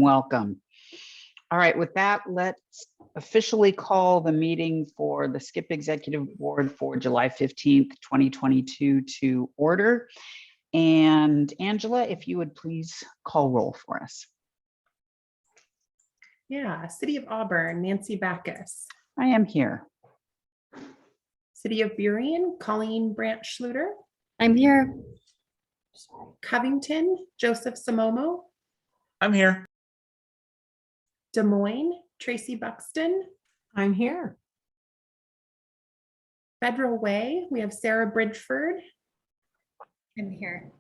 Welcome. All right, with that, let's officially call the meeting for the SKHHP Executive Board for July 15th, 2022 to order. And Angela, if you would please call roll for us. Yeah, City of Auburn, Nancy Backus. I am here. City of Burien, Colleen Brandt Schluter. I'm here. Covington, Joseph Samomo. I'm here. Des Moines, Tracy Buxton. I'm here. Federal Way, we have Sarah Bridgeford. I'm here.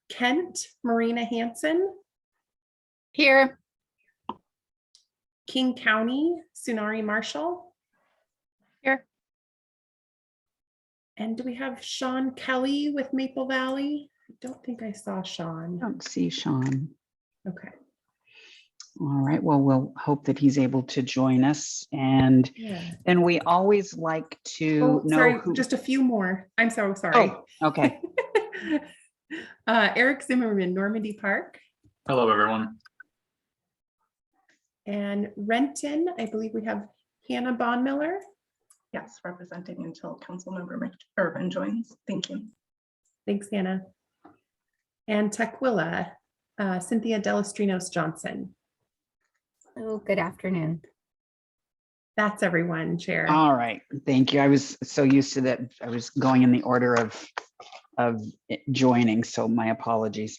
Kent, Marina Hanson. Here. King County, Sunari Marshall. Here. And do we have Sean Kelly with Maple Valley? I don't think I saw Sean. I don't see Sean. Okay. All right, well, we'll hope that he's able to join us. And Yeah. then we always like to know sorry, who. just a few more. I'm so sorry. Oh, okay. Eric Zimmerman, Normandy Park. Hello, everyone. And Renton, I believe we have Hannah Bonmiller. Yes, representing until Councilmember McIrvin joins. Thank you. Thanks, Hannah. And Tequila, Cynthia Delastrinos Johnson. Oh, good afternoon. That's everyone, Chair. All right, thank you. I was so used to that. I was going in the order of joining, so my apologies.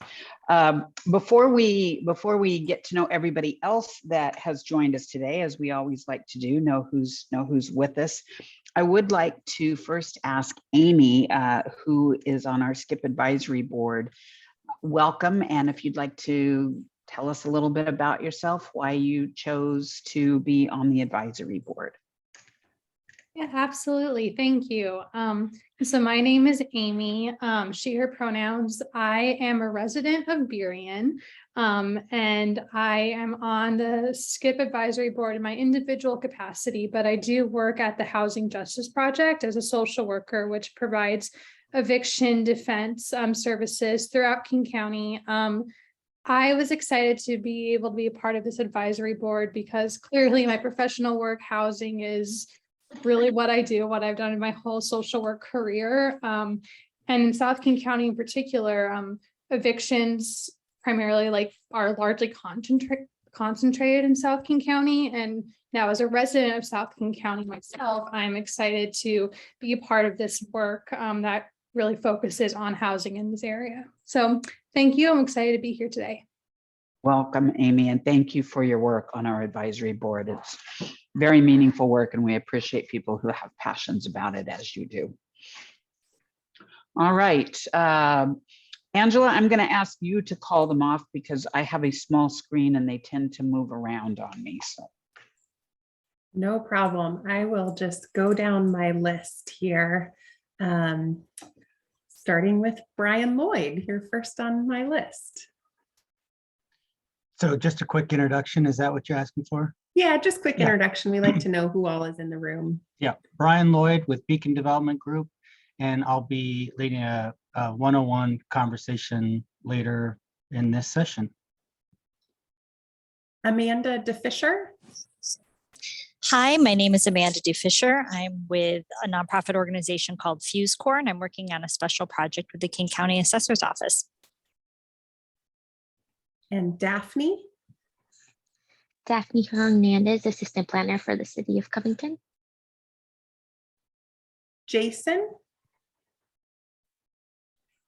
Before we get to know everybody else that has joined us today, as we always like to do, know who's with us, I would like to first ask Amy, who is on our SKHHP Advisory Board. Welcome, and if you'd like to tell us a little bit about yourself, why you chose to be on the advisory board. Yeah, absolutely. Thank you. So my name is Amy, she, her pronouns. I am a resident of Burien, and I am on the SKHHP Advisory Board in my individual capacity, but I do work at the Housing Justice Project as a social worker, which provides eviction defense services throughout King County. I was excited to be able to be a part of this advisory board because clearly my professional work, housing, is really what I do, what I've done in my whole social work career. And in South King County in particular, evictions primarily are largely concentrated in South King County. And now as a resident of South King County myself, I'm excited to be a part of this work that really focuses on housing in this area. So thank you. I'm excited to be here today. Welcome, Amy, and thank you for your work on our advisory board. It's very meaningful work, and we appreciate people who have passions about it as you do. All right, Angela, I'm going to ask you to call them off because I have a small screen and they tend to move around on me. So. No problem. I will just go down my list here. Starting with Brian Lloyd, you're first on my list. So just a quick introduction, is that what you're asking for? Yeah, just quick introduction. We like to know who all is in the room. Yeah, Brian Lloyd with Beacon Development Group, and I'll be leading a one-on-one conversation later in this session. Amanda DeFisher. Hi, my name is Amanda DeFisher. I'm with a nonprofit organization called Fuse Corps, and I'm working on a special project with the King County Assessor's Office. And Daphne. Daphne Hernandez, Assistant Planner for the City of Covington. Jason.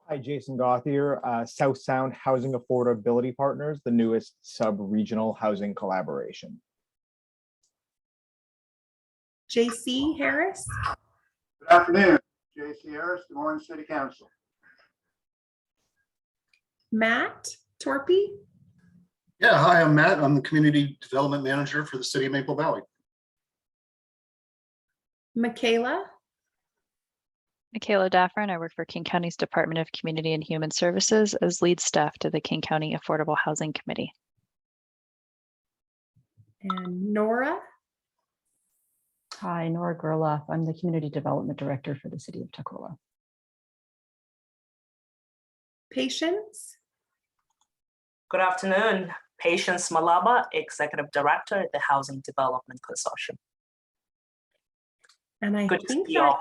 Hi, Jason Gothier, South Sound Housing Affordability Partners, the newest sub-regional housing collaboration. JC Harris. Good afternoon, JC Harris, Des Moines City Council. Matt Torpy. Yeah, hi, I'm Matt. I'm the Community Development Manager for the City of Maple Valley. Michaela. Michaela Daffern. I work for King County's Department of Community and Human Services as lead staff to the King County Affordable Housing Committee. And Nora. Hi, Nora Gerloff. I'm the Community Development Director for the City of Tukwila. Patience. Good afternoon. Patience Malaba, Executive Director at the Housing Development Consortium. And I Good to think see you all.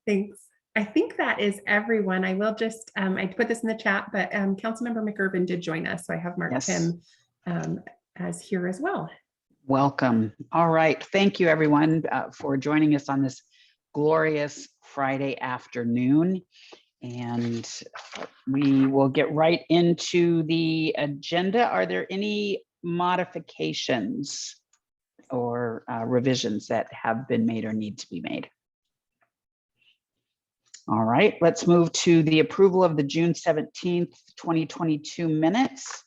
thanks. I think that is everyone. I will just, I put this in the chat, but Councilmember McIrvin did join us, so I have marked him as here as well. Welcome. All right. Thank you, everyone, for joining us on this glorious Friday afternoon. And we will get right into the agenda. Are there any modifications or revisions that have been made or need to be made? All right, let's move to the approval of the June 17th, 2022 minutes.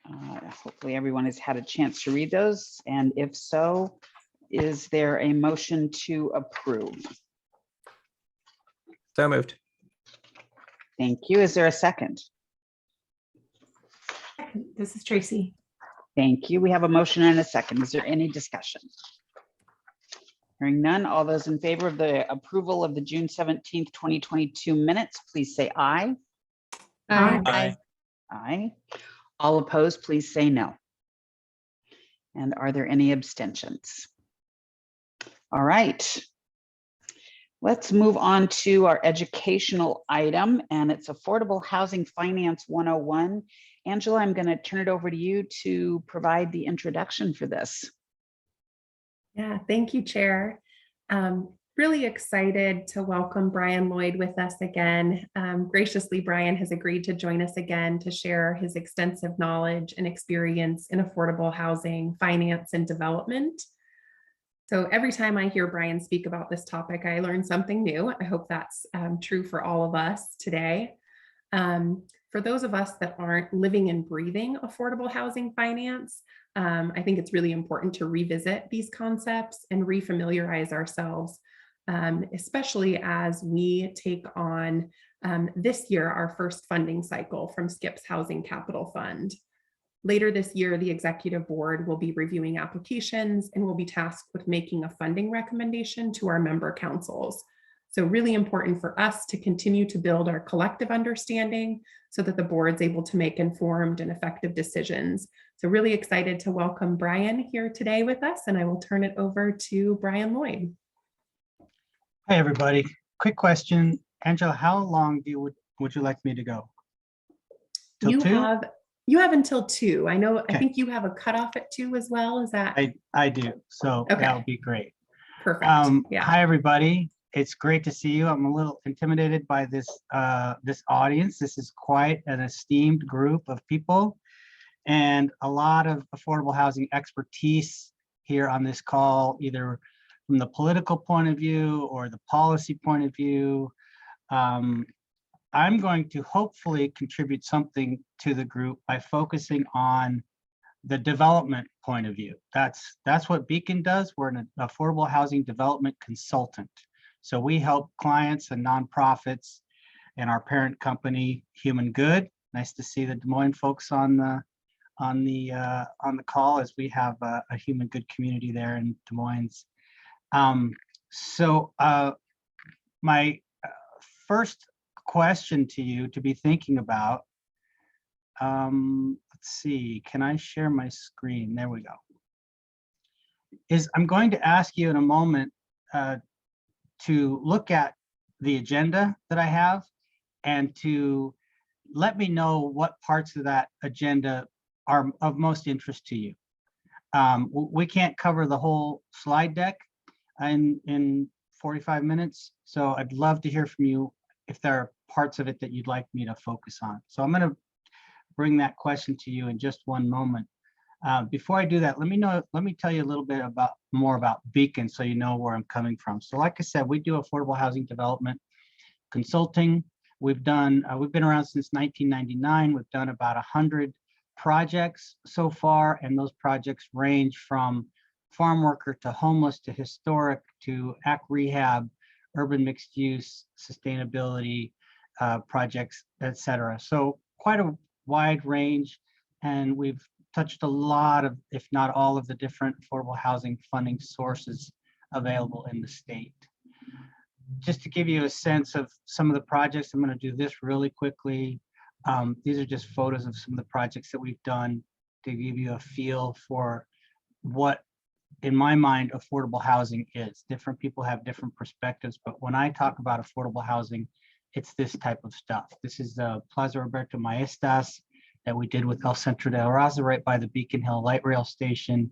Hopefully everyone has had a chance to read those. And if so, is there a motion to approve? So moved. Thank you. Is there a second? This is Tracy. Thank you. We have a motion and a second. Is there any discussion? Hearing none, all those in favor of the approval of the June 17th, 2022 minutes, please say aye. Aye. Aye. All opposed, please say no. And are there any abstentions? All right. Let's move on to our educational item, and it's Affordable Housing Finance 101. Angela, I'm going to turn it over to you to provide the introduction for this. Yeah, thank you, Chair. Really excited to welcome Brian Lloyd with us again. Graciously, Brian has agreed to join us again to share his extensive knowledge and experience in affordable housing, finance, and development. So every time I hear Brian speak about this topic, I learn something new. I hope that's true for all of us today. For those of us that aren't living and breathing affordable housing finance, I think it's really important to revisit these concepts and refamiliarize ourselves, especially as we take on this year our first funding cycle from SKHHP's Housing Capital Fund. Later this year, the Executive Board will be reviewing applications and will be tasked with making a funding recommendation to our member councils. So really important for us to continue to build our collective understanding so that the board's able to make informed and effective decisions. So really excited to welcome Brian here today with us, and I will turn it over to Brian Lloyd. Hi, everybody. Quick question. Angela, how long would you like me to go? Till 2? You have until 2. I know, Okay. I think you have a cutoff at 2 as well. Is that? I do. So Okay. that would be great. Perfect. Yeah. Hi, everybody. It's great to see you. I'm a little intimidated by this audience. This is quite an esteemed group of people and a lot of affordable housing expertise here on this call, either from the political point of view or the policy point of view. I'm going to hopefully contribute something to the group by focusing on the development point of view. That's what Beacon does. We're an affordable housing development consultant. So we help clients and nonprofits and our parent company, Human Good. Nice to see the Des Moines folks on the call, as we have a Human Good community there in Des Moines. My first question to you to be thinking about, let's see, can I share my screen? There we go. Is I'm going to ask you in a moment to look at the agenda that I have and to let me know what parts of that agenda are of most interest to you. We can't cover the whole slide deck in 45 minutes, so I'd love to hear from you if there are parts of it that you'd like me to focus on. So I'm going to bring that question to you in just one moment. Before I do that, let me tell you a little bit more about Beacon so you know where I'm coming from. So like I said, we do affordable housing development consulting. We've been around since 1999. We've done about 100 projects so far, and those projects range from farm worker to homeless to historic to ACT rehab, urban mixed use, sustainability projects, etc. So quite a wide range, and we've touched a lot of, if not all of the different affordable housing funding sources available in the state. Just to give you a sense of some of the projects, I'm going to do this really quickly. These are just photos of some of the projects that we've done to give you a feel for what, in my mind, affordable housing is. Different people have different perspectives, but when I talk about affordable housing, it's this type of stuff. This is the Plaza Roberto Maestas that we did with El Centro de Raza right by the Beacon Hill Light Rail Station.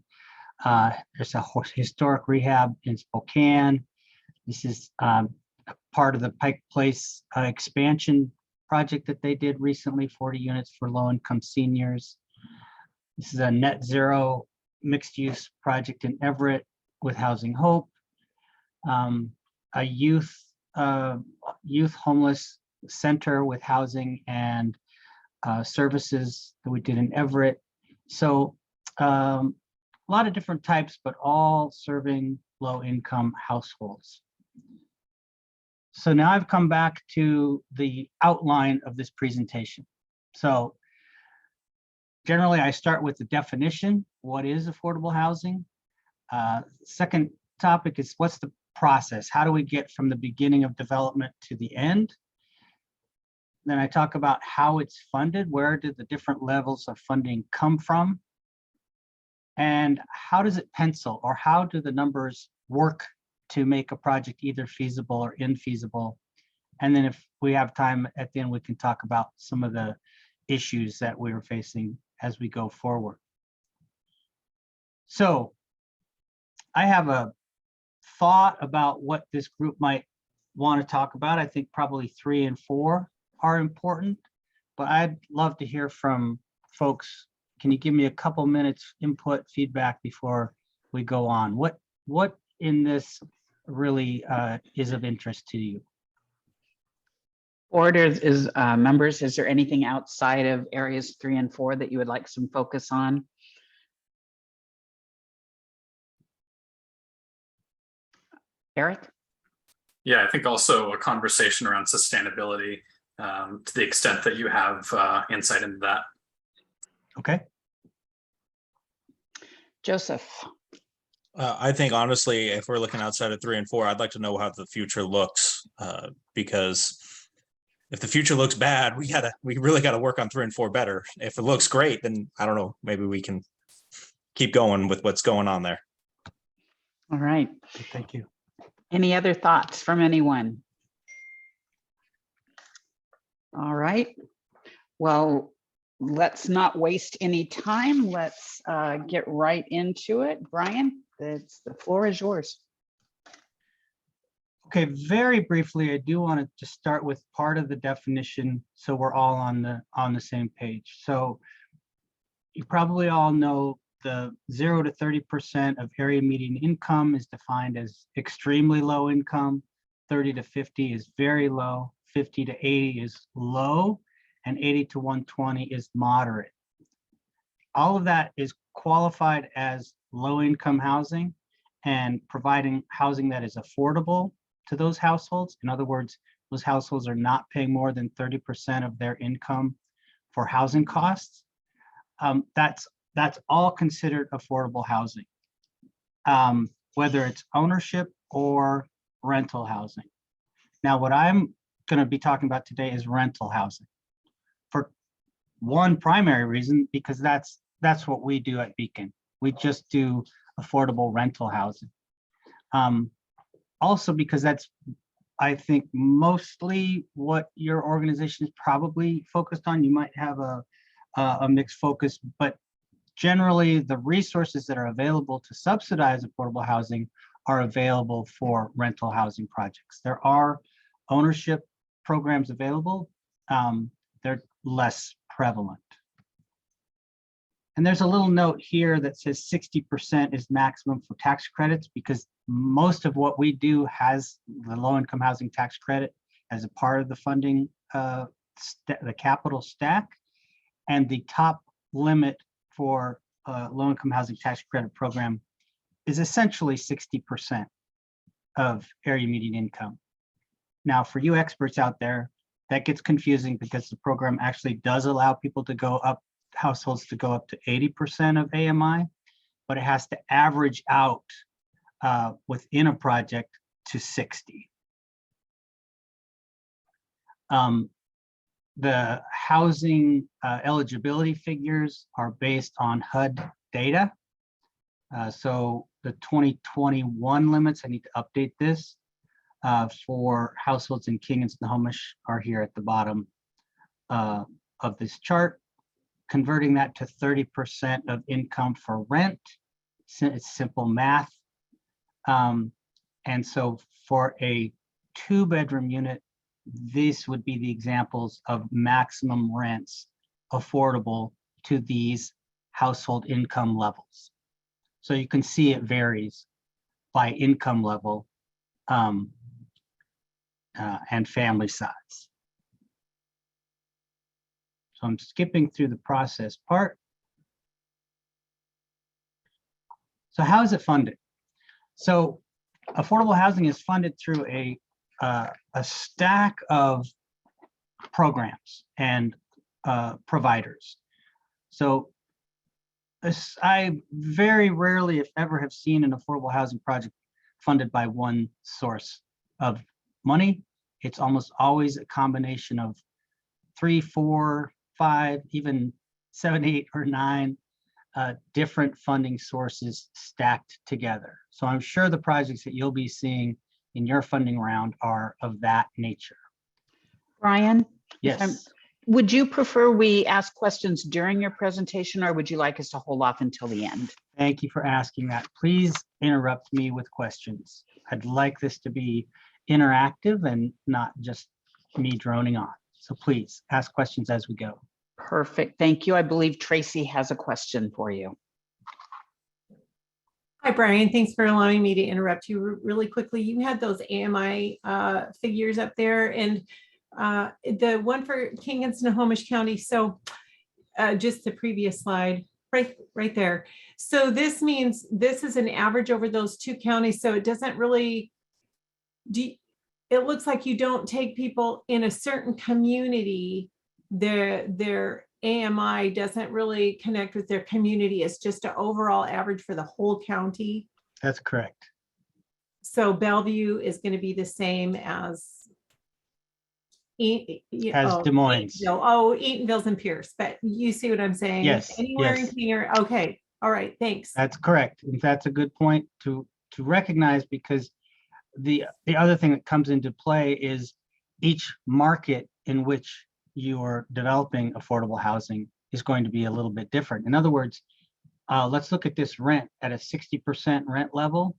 There's a historic rehab in Spokane. This is part of the Pike Place expansion project that they did recently, 40 units for low-income seniors. This is a net zero mixed-use project in Everett with Housing Hope. A youth homeless center with housing and services that we did in Everett. So a lot of different types, but all serving low-income households. So now I've come back to the outline of this presentation. So generally, I start with the definition. What is affordable housing? Second topic is what's the process? How do we get from the beginning of development to the end? Then I talk about how it's funded. Where did the different levels of funding come from? And how does it pencil, or how do the numbers work to make a project either feasible or infeasible? And then if we have time at the end, we can talk about some of the issues that we are facing as we go forward. So I have a thought about what this group might want to talk about. I think probably 3 and 4 are important, but I'd love to hear from folks. Can you give me a couple minutes input, feedback before we go on? What in this really is of interest to you? Board is members, is there anything outside of areas 3 and 4 that you would like some focus on? Eric? Yeah, I think also a conversation around sustainability to the extent that you have insight into that. Okay. Joseph? I think honestly, if we're looking outside of 3 and 4, I'd like to know how the future looks, because if the future looks bad, we really got to work on 3 and 4 better. If it looks great, then I don't know, maybe we can keep going with what's going on there. All right. Thank you. Any other thoughts from anyone? All right. Well, let's not waste any time. Let's get right into it. Brian, the floor is yours. Okay, very briefly, I do want to just start with part of the definition so we're all on the same page. So you probably all know the 0 to 30% of area median income is defined as extremely low income, 30 to 50 is very low, 50 to 80 is low, and 80 to 120 is moderate. All of that is qualified as low income housing and providing housing that is affordable to those households. In other words, those households are not paying more than 30% of their income for housing costs. That's all considered affordable housing, whether it's ownership or rental housing. Now, what I'm going to be talking about today is rental housing for one primary reason, because that's what we do at Beacon. We just do affordable rental housing. Also because that's, I think, mostly what your organization is probably focused on. You might have a mixed focus, but generally the resources that are available to subsidize affordable housing are available for rental housing projects. There are ownership programs available. They're less prevalent. And there's a little note here that says 60% is maximum for tax credits, because most of what we do has the low-income housing tax credit as a part of the funding, the capital stack. And the top limit for low-income housing tax credit program is essentially 60% of area median income. Now, for you experts out there, that gets confusing because the program actually does allow people to go up, households to go up to 80% of AMI, but it has to average out within a project to 60. The housing eligibility figures are based on HUD data. So the 2021 limits, I need to update this, for households in King and Snohomish are here at the bottom of this chart. Converting that to 30% of income for rent, it's simple math. And so for a 2-bedroom unit, these would be the examples of maximum rents affordable to these household income levels. So you can see it varies by income level and family size. So I'm skipping through the process part. So how is it funded? So affordable housing is funded through a stack of programs and providers. So I very rarely, if ever, have seen an affordable housing project funded by one source of money. It's almost always a combination of 3, 4, 5, even 7, 8, or 9 different funding sources stacked together. So I'm sure the projects that you'll be seeing in your funding round are of that nature. Brian? Yes. Would you prefer we ask questions during your presentation, or would you like us to hold off until the end? Thank you for asking that. Please interrupt me with questions. I'd like this to be interactive and not just me droning on. So please ask questions as we go. Perfect. Thank you. I believe Tracy has a question for you. Hi, Brian. Thanks for allowing me to interrupt you really quickly. You had those AMI figures up there, and the one for King and Snohomish County. So just the previous slide, right there. So this means this is an average over those 2 counties. So it doesn't really, it looks like you don't take people in a certain community, their AMI doesn't really connect with their community. It's just an overall average for the whole county. That's correct. So Bellevue is going to be the same as Des Moines. Eatonville's and Pierce, but you see what I'm saying? Yes. Anywhere yes. in King or, okay. All right. Thanks. That's correct. And that's a good point to recognize, because the other thing that comes into play is each market in which you're developing affordable housing is going to be a little bit different. In other words, let's look at this rent at a 60% rent level.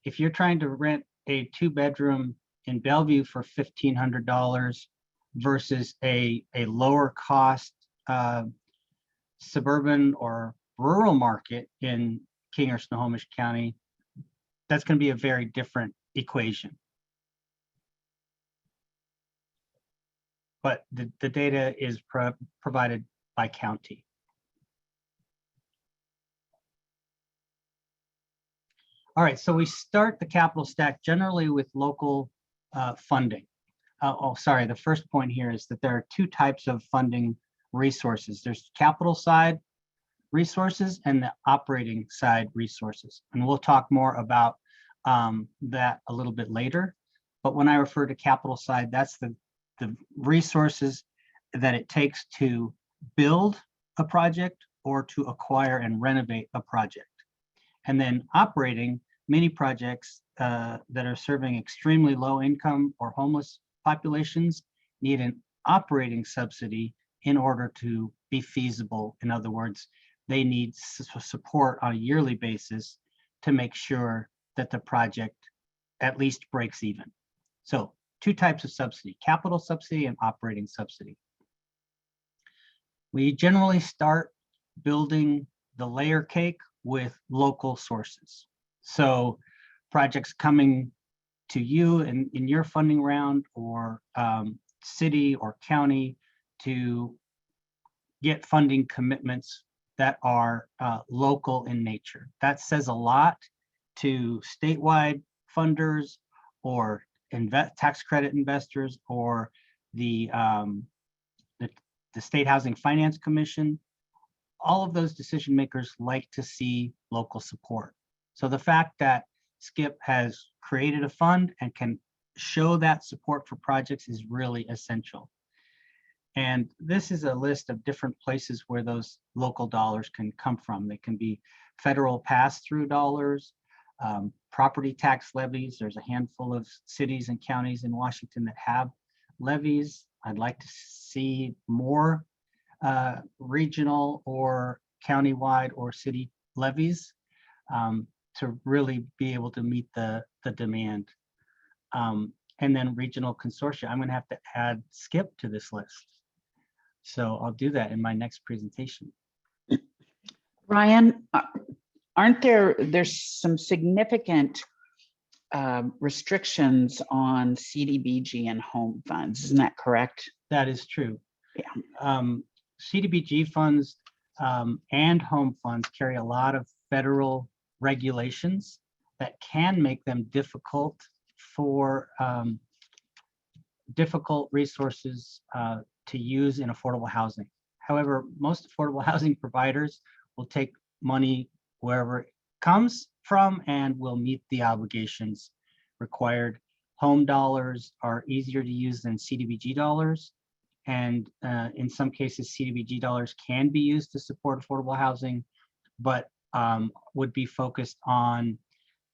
If you're trying to rent a 2-bedroom in Bellevue for $1,500 versus a lower cost suburban or rural market in King or Snohomish County, that's going to be a very different equation. But the data is provided by county. All right, so we start the capital stack generally with local funding. Sorry, the first point here is that there are 2 types of funding resources. There's capital side resources and the operating side resources. And we'll talk more about that a little bit later. But when I refer to capital side, that's the resources that it takes to build a project or to acquire and renovate a project. And then operating, many projects that are serving extremely low income or homeless populations need an operating subsidy in order to be feasible. In other words, they need support on a yearly basis to make sure that the project at least breaks even. So 2 types of subsidy: capital subsidy and operating subsidy. We generally start building the layer cake with local sources. So projects coming to you in your funding round, or city or county, to get funding commitments that are local in nature. That says a lot to statewide funders or tax credit investors or the State Housing Finance Commission. All of those decision makers like to see local support. So the fact that SKHHP has created a fund and can show that support for projects is really essential. And this is a list of different places where those local dollars can come from. They can be federal pass-through dollars, property tax levies. There's a handful of cities and counties in Washington that have levies. I'd like to see more regional or countywide or city levies to really be able to meet the demand. And then regional consortia. I'm going to have to add SKIP to this list. So I'll do that in my next presentation. Ryan, aren't there's some significant restrictions on CDBG and home funds? Isn't that correct? That is true. Yeah. CDBG funds and home funds carry a lot of federal regulations that can make them difficult for difficult resources to use in affordable housing. However, most affordable housing providers will take money wherever it comes from and will meet the obligations required. Home dollars are easier to use than CDBG dollars. And in some cases, CDBG dollars can be used to support affordable housing, but would be focused on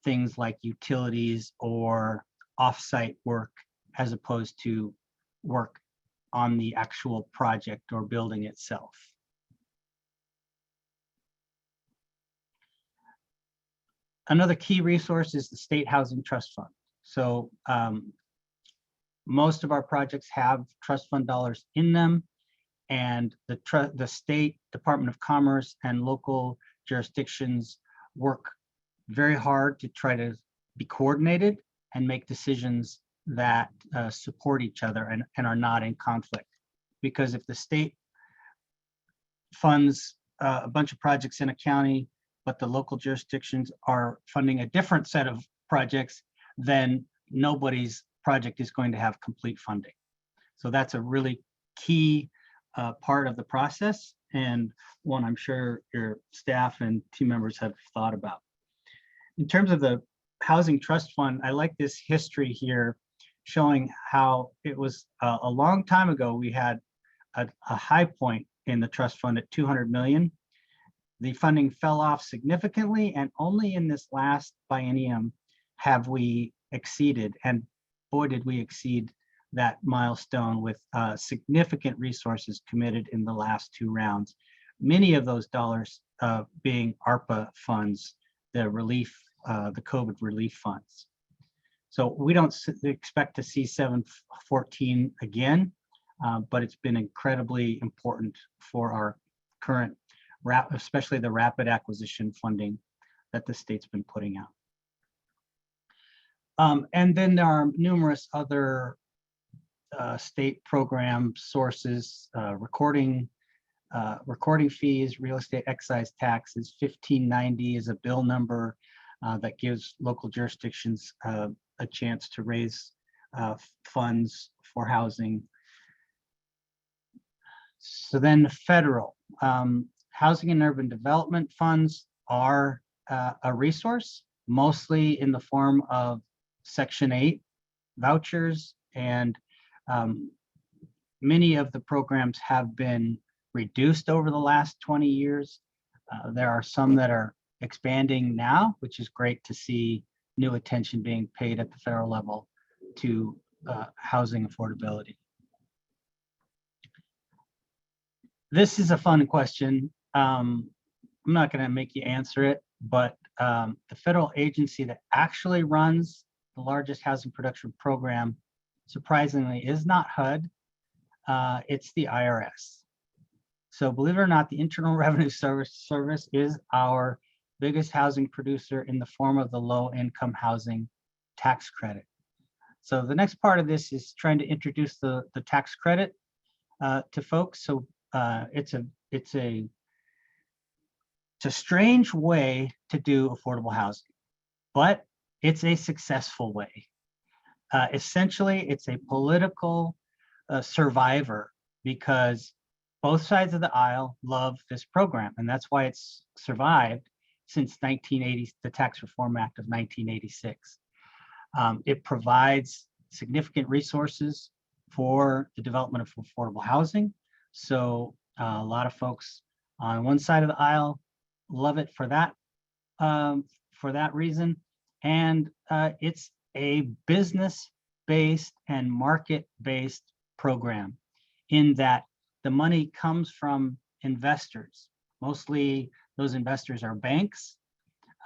things like utilities or off-site work as opposed to work on the actual project or building itself. Another key resource is the State Housing Trust Fund. So most of our projects have trust fund dollars in them, and the State Department of Commerce and local jurisdictions work very hard to try to be coordinated and make decisions that support each other and are not in conflict. Because if the state funds a bunch of projects in a county, but the local jurisdictions are funding a different set of projects, then nobody's project is going to have complete funding. So that's a really key part of the process, and one I'm sure your staff and team members have thought about. In terms of the Housing Trust Fund, I like this history here showing how it was a long time ago we had a high point in the trust fund at 200 million. The funding fell off significantly, and only in this last biennium have we exceeded, and boy did we exceed that milestone with significant resources committed in the last two rounds. Many of those dollars being ARPA funds, the relief, the COVID relief funds. So we don't expect to see 714 again, but it's been incredibly important for our current, especially the rapid acquisition funding that the state's been putting out. And then there are numerous other state program sources, recording fees, real estate excise taxes. 1590 is a bill number that gives local jurisdictions a chance to raise funds for housing. So then the federal housing and urban development funds are a resource, mostly in the form of Section 8 vouchers, and many of the programs have been reduced over the last 20 years. There are some that are expanding now, which is great to see new attention being paid at the federal level to housing affordability. This is a fun question. I'm not going to make you answer it, but the federal agency that actually runs the largest housing production program, surprisingly, is not HUD. It's the IRS. So believe it or not, the Internal Revenue Service is our biggest housing producer in the form of the low-income housing tax credit. So the next part of this is trying to introduce the tax credit to folks. So it's a strange way to do affordable housing, but it's a successful way. Essentially, it's a political survivor because both sides of the aisle love this program, and that's why it's survived since 1980, the Tax Reform Act of 1986. It provides significant resources for the development of affordable housing. So a lot of folks on one side of the aisle love it for that reason. And it's a business-based and market-based program in that the money comes from investors. Mostly those investors are banks,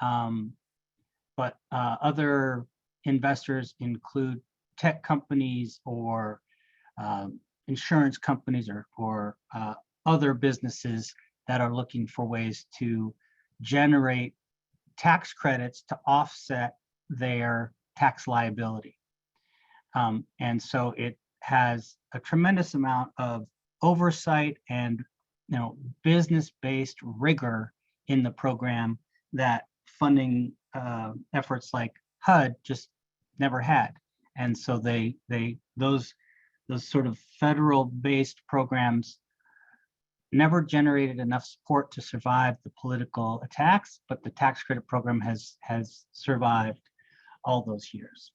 but other investors include tech companies or insurance companies or other businesses that are looking for ways to generate tax credits to offset their tax liability. And so it has a tremendous amount of oversight and business-based rigor in the program that funding efforts like HUD just never had. And so those sort of federal-based programs never generated enough support to survive the political attacks, but the tax credit program has survived all those years.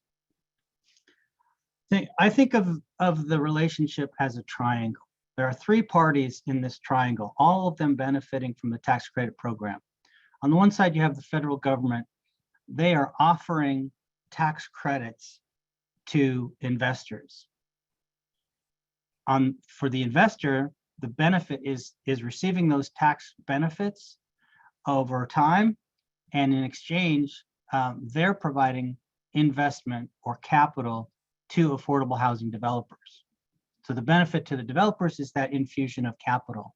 I think of the relationship as a triangle. There are three parties in this triangle, all of them benefiting from the tax credit program. On the one side, you have the federal government. They are offering tax credits to investors. For the investor, the benefit is receiving those tax benefits over time, and in exchange, they're providing investment or capital to affordable housing developers. So the benefit to the developers is that infusion of capital.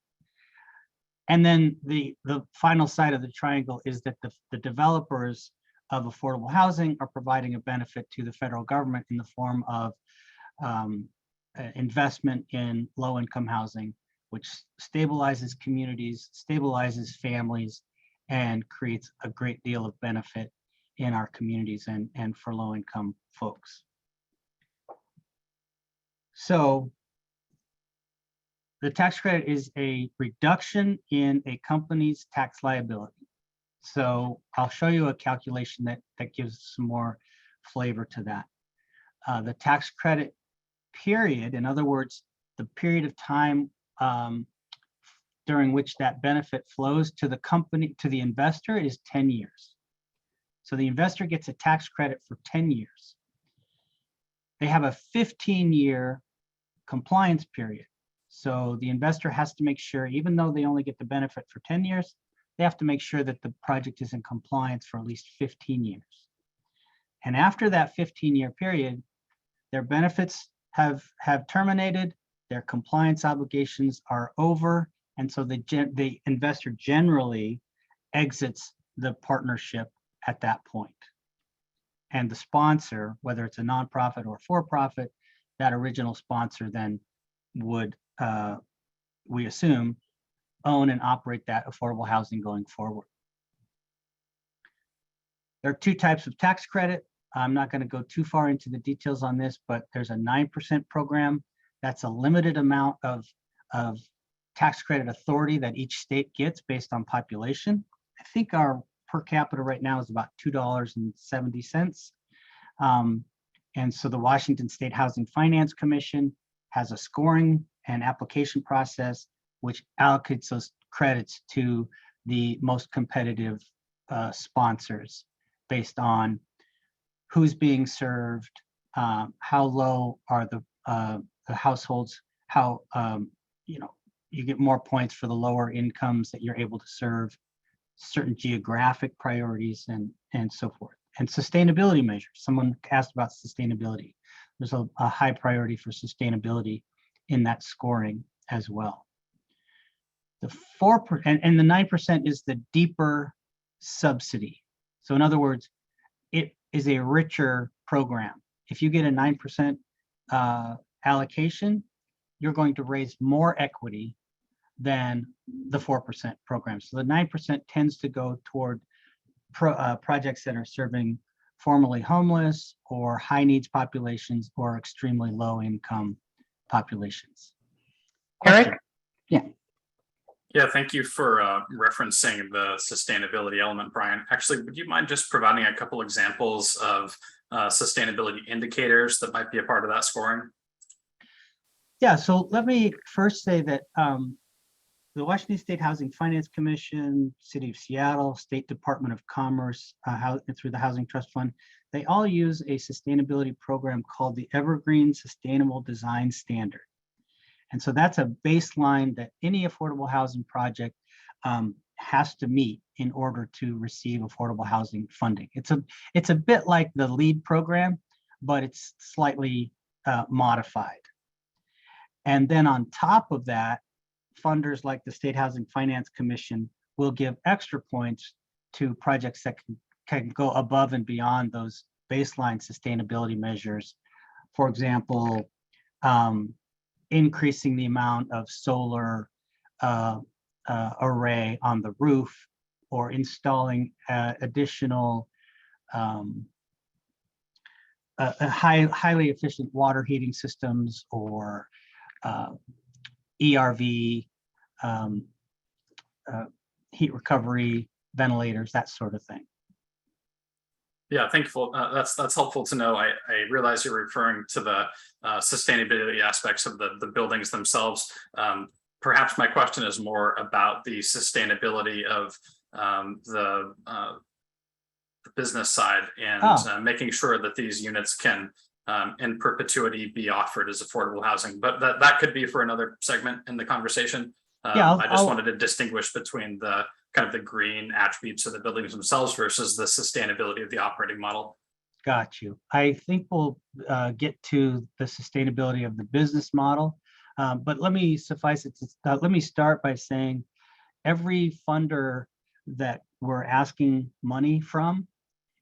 And then the final side of the triangle is that the developers of affordable housing are providing a benefit to the federal government in the form of investment in low-income housing, which stabilizes communities, stabilizes families, and creates a great deal of benefit in our communities and for low-income folks. So the tax credit is a reduction in a company's tax liability. So I'll show you a calculation that gives some more flavor to that. The tax credit period, in other words, the period of time during which that benefit flows to the company, to the investor, is 10 years. So the investor gets a tax credit for 10 years. They have a 15-year compliance period. So the investor has to make sure, even though they only get the benefit for 10 years, they have to make sure that the project is in compliance for at least 15 years. And after that 15-year period, their benefits have terminated, their compliance obligations are over, and so the investor generally exits the partnership at that point. And the sponsor, whether it's a nonprofit or for-profit, that original sponsor then would, we assume, own and operate that affordable housing going forward. There are two types of tax credit. I'm not going to go too far into the details on this, but there's a 9% program. That's a limited amount of tax credit authority that each state gets based on population. I think our per capita right now is about $2.70. And so the Washington State Housing Finance Commission has a scoring and application process which allocates those credits to the most competitive sponsors based on who's being served, how low are the households, how you get more points for the lower incomes that you're able to serve, certain geographic priorities, and so forth. And sustainability measures. Someone asked about sustainability. There's a high priority for sustainability in that scoring as well. The 4% and the 9% is the deeper subsidy. So in other words, it is a richer program. If you get a 9% allocation, you're going to raise more equity than the 4% program. So the 9% tends to go toward projects that are serving formerly homeless or high needs populations or extremely low income populations. Eric? Yeah. Yeah, thank you for referencing the sustainability element, Brian. Actually, would you mind just providing a couple examples of sustainability indicators that might be a part of that scoring? Yeah, so let me first say that the Washington State Housing Finance Commission, City of Seattle, State Department of Commerce, through the Housing Trust Fund, they all use a sustainability program called the Evergreen Sustainable Design Standard. And so that's a baseline that any affordable housing project has to meet in order to receive affordable housing funding. It's a bit like the LEAD program, but it's slightly modified. And then on top of that, funders like the State Housing Finance Commission will give extra points to projects that can go above and beyond those baseline sustainability measures. For example, increasing the amount of solar array on the roof, or installing additional highly efficient water heating systems, or ERV, heat recovery, ventilators, that sort of thing. Yeah, thankful. That's helpful to know. I realize you're referring to the sustainability aspects of the buildings themselves. Perhaps my question is more about the sustainability of the business side, and making sure that these units can in perpetuity be offered as affordable housing. But that could be for another segment in the conversation. I just wanted to distinguish between the kind of the green attributes of the buildings themselves versus the sustainability of the operating model. Got you. I think we'll get to the sustainability of the business model, but let me suffice it. Let me start by saying every funder that we're asking money from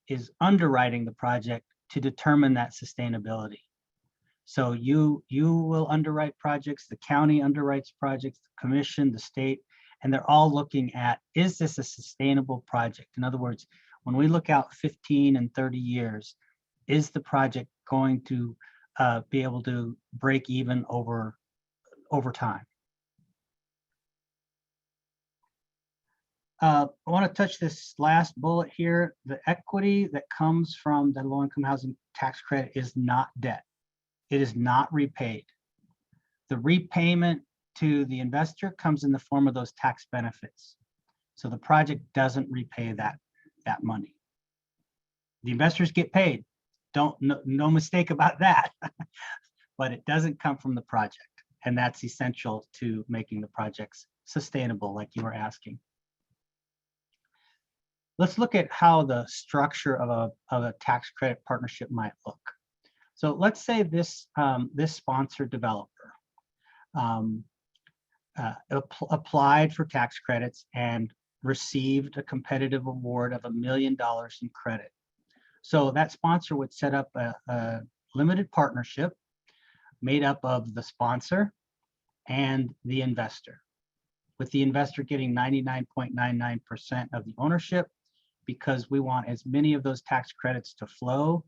is underwriting the project to determine that sustainability. So you will underwrite projects, the county underwrites projects, the commission, the state, and they're all looking at, is this a sustainable project? In other words, when we look out 15 and 30 years, is the project going to be able to break even over time? I want to touch this last bullet here. The equity that comes from the low-income housing tax credit is not debt. It is not repaid. The repayment to the investor comes in the form of those tax benefits. So the project doesn't repay that money. The investors get paid. No mistake about that. But it doesn't come from the project. And that's essential to making the projects sustainable, like you were asking. Let's look at how the structure of a tax credit partnership might look. So let's say this sponsored developer applied for tax credits and received a competitive award of $1 million in credit. So that sponsor would set up a limited partnership made up of the sponsor and the investor, with the investor getting 99.99% of the ownership, because we want as many of those tax credits to flow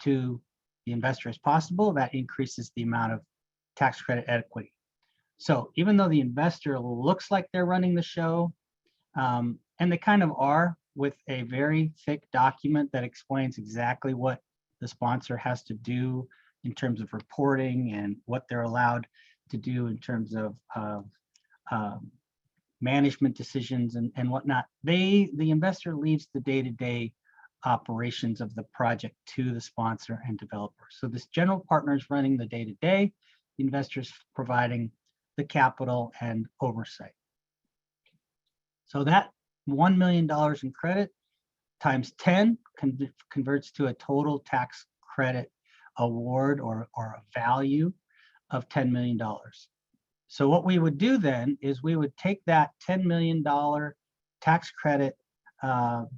to the investor as possible. That increases the amount of tax credit equity. So even though the investor looks like they're running the show, and they kind of are, with a very thick document that explains exactly what the sponsor has to do in terms of reporting and what they're allowed to do in terms of management decisions and whatnot. The investor leaves the day-to-day operations of the project to the sponsor and developer. So this general partner is running the day-to-day, the investors providing the capital and oversight. So that $1 million in credit times 10 converts to a total tax credit award or a value of $10 million. So what we would do then is we would take that $10 million tax credit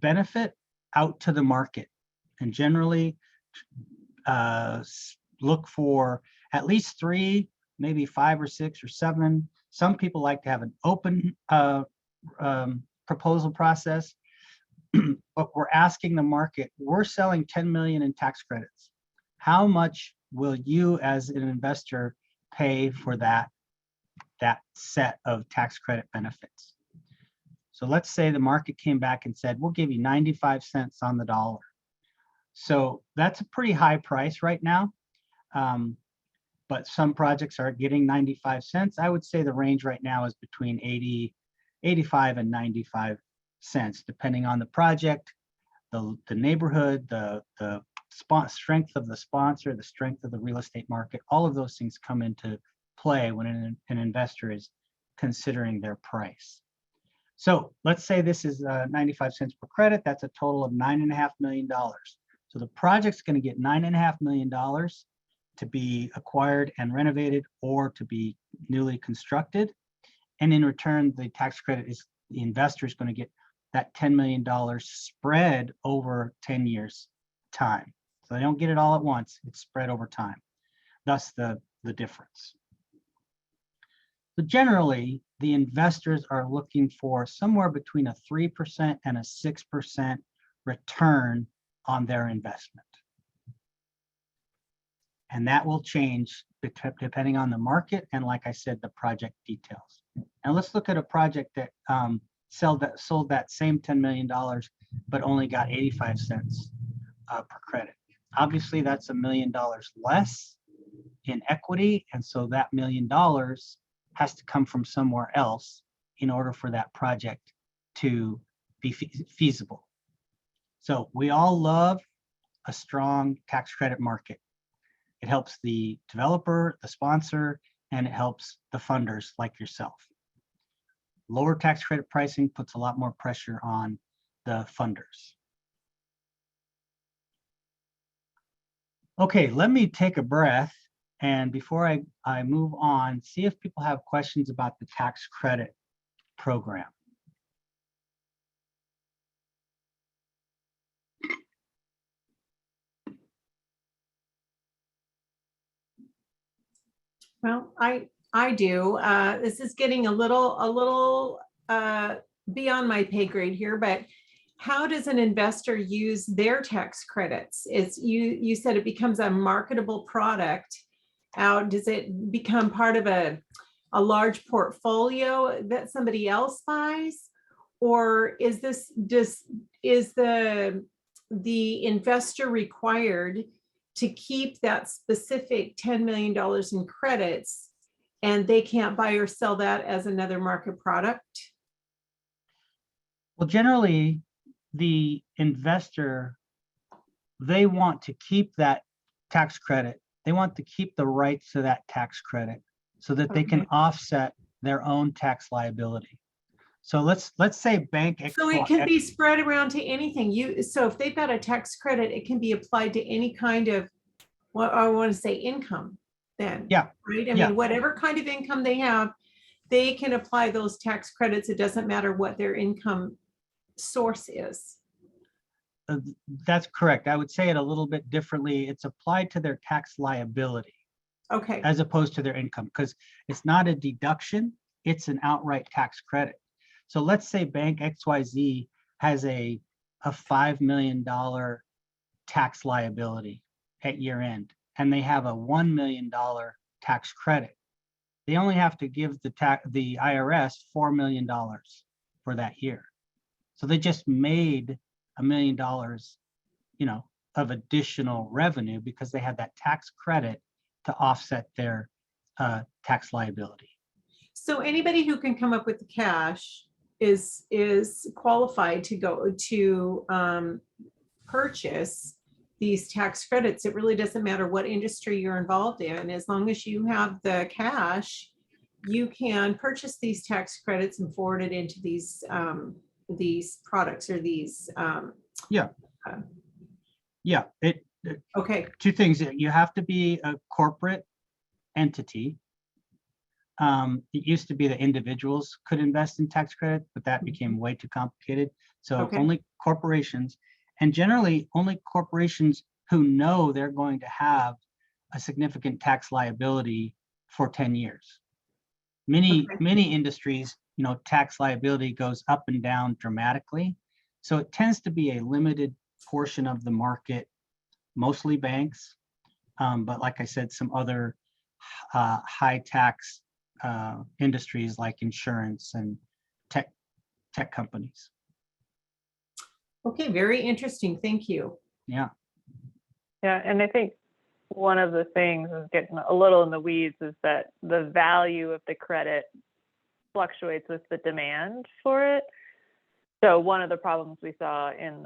benefit out to the market, and generally look for at least 3, maybe 5 or 6 or 7. Some people like to have an open proposal process, but we're asking the market, we're selling 10 million in tax credits. How much will you as an investor pay for that set of tax credit benefits? So let's say the market came back and said, we'll give you 95 cents on the dollar. So that's a pretty high price right now. but some projects are getting 95 cents. I would say the range right now is between 85 and 95 cents, depending on the project, the neighborhood, the strength of the sponsor, the strength of the real estate market. All of those things come into play when an investor is considering their price. So let's say this is 95 cents per credit. That's a total of $9.5 million. So the project's going to get $9.5 million to be acquired and renovated or to be newly constructed. And in return, the tax credit is the investor is going to get that $10 million spread over 10 years time. So they don't get it all at once, it's spread over time. Thus the difference. So generally, the investors are looking for somewhere between a 3% and a 6% return on their investment. And that will change depending on the market and, like I said, the project details. Now let's look at a project that sold that same $10 million, but only got 85 cents per credit. Obviously, that's $1 million less in equity, and so that $1 million has to come from somewhere else in order for that project to be feasible. So we all love a strong tax credit market. It helps the developer, the sponsor, and it helps the funders like yourself. Lower tax credit pricing puts a lot more pressure on the funders. Okay, let me take a breath, and before I move on, see if people have questions about the tax credit program. Well, I do. This is getting a little beyond my pay grade here, but how does an investor use their tax credits? It's you said it becomes a marketable product. Does it become part of a large portfolio that somebody else buys? Or is the investor required to keep that specific $10 million in credits, and they can't buy or sell that as another market product? Well, generally, the investor, they want to keep that tax credit. They want to keep the rights to that tax credit so that they can offset their own tax liability. So let's say bank X. So it can be spread around to anything. So if they've got a tax credit, it can be applied to any kind of, what I want to say, income then. Yeah. Right. I mean, whatever kind of income they have, they can apply those tax credits. It doesn't matter what their income source is. That's correct. I would say it a little bit differently. It's applied to their tax liability. Okay. As opposed to their income, because it's not a deduction, it's an outright tax credit. So let's say bank XYZ has a $5 million tax liability at year end, and they have a $1 million tax credit. They only have to give the IRS $4 million for that year. So they just made $1 million, of additional revenue because they had that tax credit to offset their tax liability. So anybody who can come up with the cash is qualified to go to purchase these tax credits. It really doesn't matter what industry you're involved in. As long as you have the cash, you can purchase these tax credits and forward it into these products or these. Okay. Two things. You have to be a corporate entity. It used to be that individuals could invest in tax credit, but that became way too complicated. So only corporations, and generally only corporations who know they're going to have a significant tax liability for 10 years. Many industries, tax liability goes up and down dramatically. So it tends to be a limited portion of the market, mostly banks, but like I said, some other high tax industries like insurance and tech companies. Okay, very interesting. Thank you. Yeah. Yeah, and I think one of the things is getting a little in the weeds is that the value of the credit fluctuates with the demand for it. So one of the problems we saw in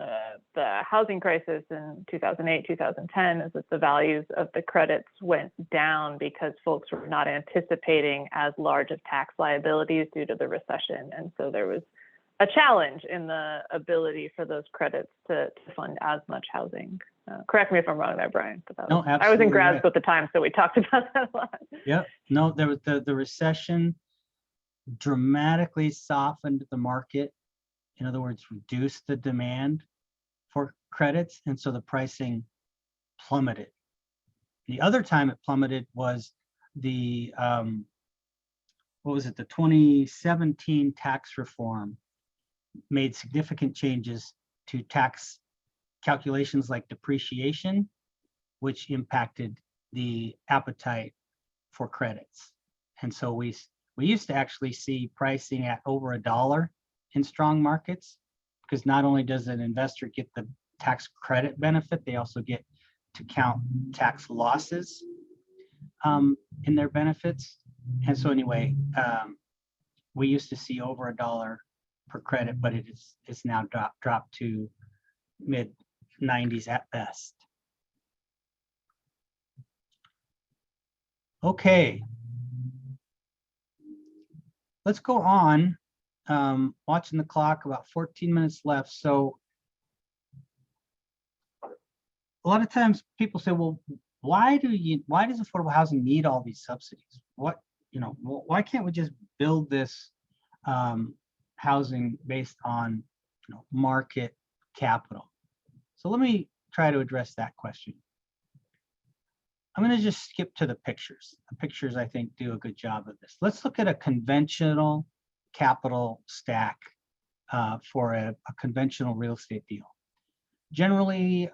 the housing crisis in 2008, 2010 is that the values of the credits went down because folks were not anticipating as large of tax liabilities due to the recession. And so there was a challenge in the ability for those credits to fund as much housing. Correct me if I'm wrong there, Brian. But No, I was in absolutely grad right. school at the time, so we talked about that a lot. Yep. No, there was the recession dramatically softened the market. In other words, reduced the demand for credits. And so the pricing plummeted. The other time it plummeted was the, what was it? The 2017 tax reform made significant changes to tax calculations like depreciation, which impacted the appetite for credits. And so we used to actually see pricing at over $1 in strong markets, because not only does an investor get the tax credit benefit, they also get to count tax losses in their benefits. And so anyway, we used to see over $1 per credit, but it's now dropped to mid 90s at best. Okay. Let's go on. Watching the clock, about 14 minutes left. So a lot of times people say, well, why does affordable housing need all these subsidies? Why can't we just build this housing based on market capital? So let me try to address that question. I'm going to just skip to the pictures. The pictures, I think, do a good job of this. Let's look at a conventional capital stack for a conventional real estate deal. Generally,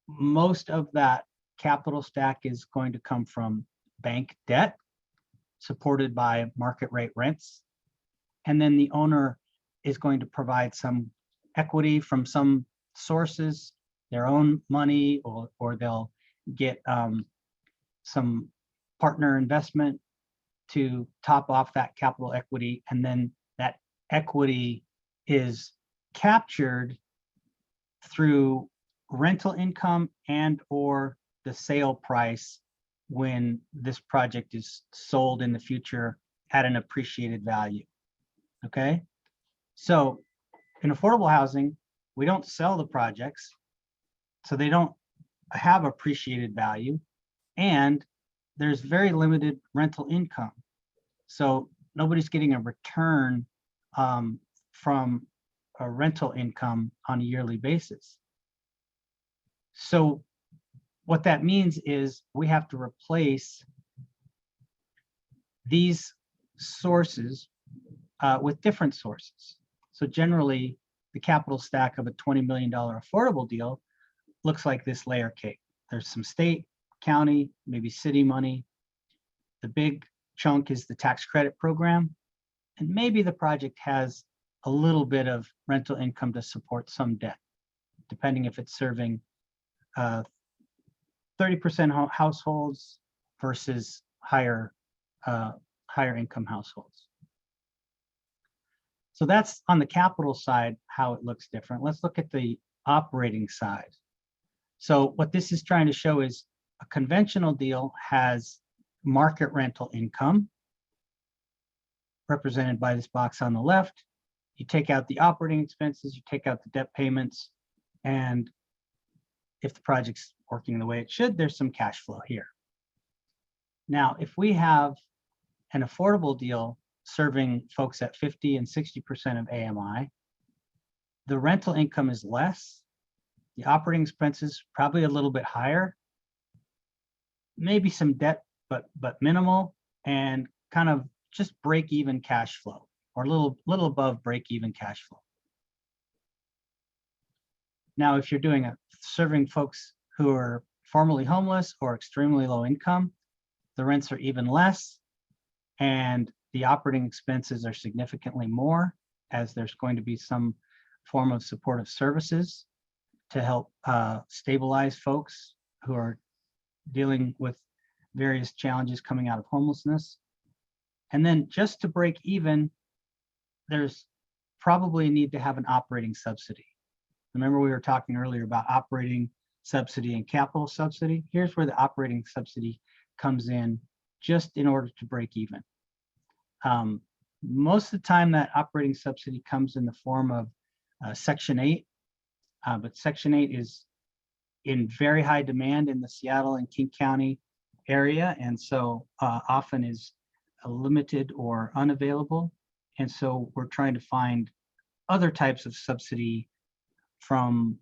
most of that capital stack is going to come from bank debt supported by market rate rents. And then the owner is going to provide some equity from some sources, their own money, or they'll get some partner investment to top off that capital equity. And then that equity is captured through rental income and or the sale price when this project is sold in the future at an appreciated value. Okay, so in affordable housing, we don't sell the projects, so they don't have appreciated value, and there's very limited rental income. So nobody's getting a return from a rental income on a yearly basis. So what that means is we have to replace these sources with different sources. So generally, the capital stack of a $20 million affordable deal looks like this layer cake. There's some state, county, maybe city money. The big chunk is the tax credit program. And maybe the project has a little bit of rental income to support some debt, depending if it's serving 30% households versus higher income households. So that's on the capital side, how it looks different. Let's look at the operating side. So what this is trying to show is a conventional deal has market rental income represented by this box on the left. You take out the operating expenses, you take out the debt payments, and if the project's working the way it should, there's some cash flow here. Now, if we have an affordable deal serving folks at 50 and 60% of AMI, the rental income is less, the operating expenses probably a little bit higher, maybe some debt, but minimal, and kind of just break even cash flow, or a little above break even cash flow. Now, if you're doing serving folks who are formerly homeless or extremely low income, the rents are even less, and the operating expenses are significantly more, as there's going to be some form of supportive services to help stabilize folks who are dealing with various challenges coming out of homelessness. And then just to break even, there's probably a need to have an operating subsidy. Remember, we were talking earlier about operating subsidy and capital subsidy. Here's where the operating subsidy comes in, just in order to break even. Most of the time that operating subsidy comes in the form of Section 8, but Section 8 is in very high demand in the Seattle and King County area, and so often is limited or unavailable. And so we're trying to find other types of subsidy from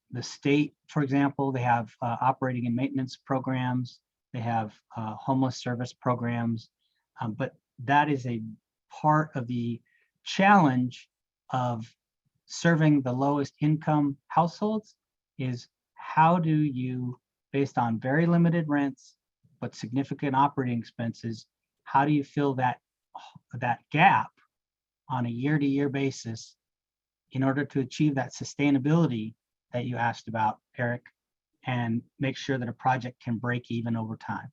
the state. For example, they have operating and maintenance programs. They have homeless service programs, but that is a part of the challenge of serving the lowest income households, is how do you, based on very limited rents, but significant operating expenses, how do you fill that gap on a year-to-year basis in order to achieve that sustainability that you asked about, Eric, and make sure that a project can break even over time.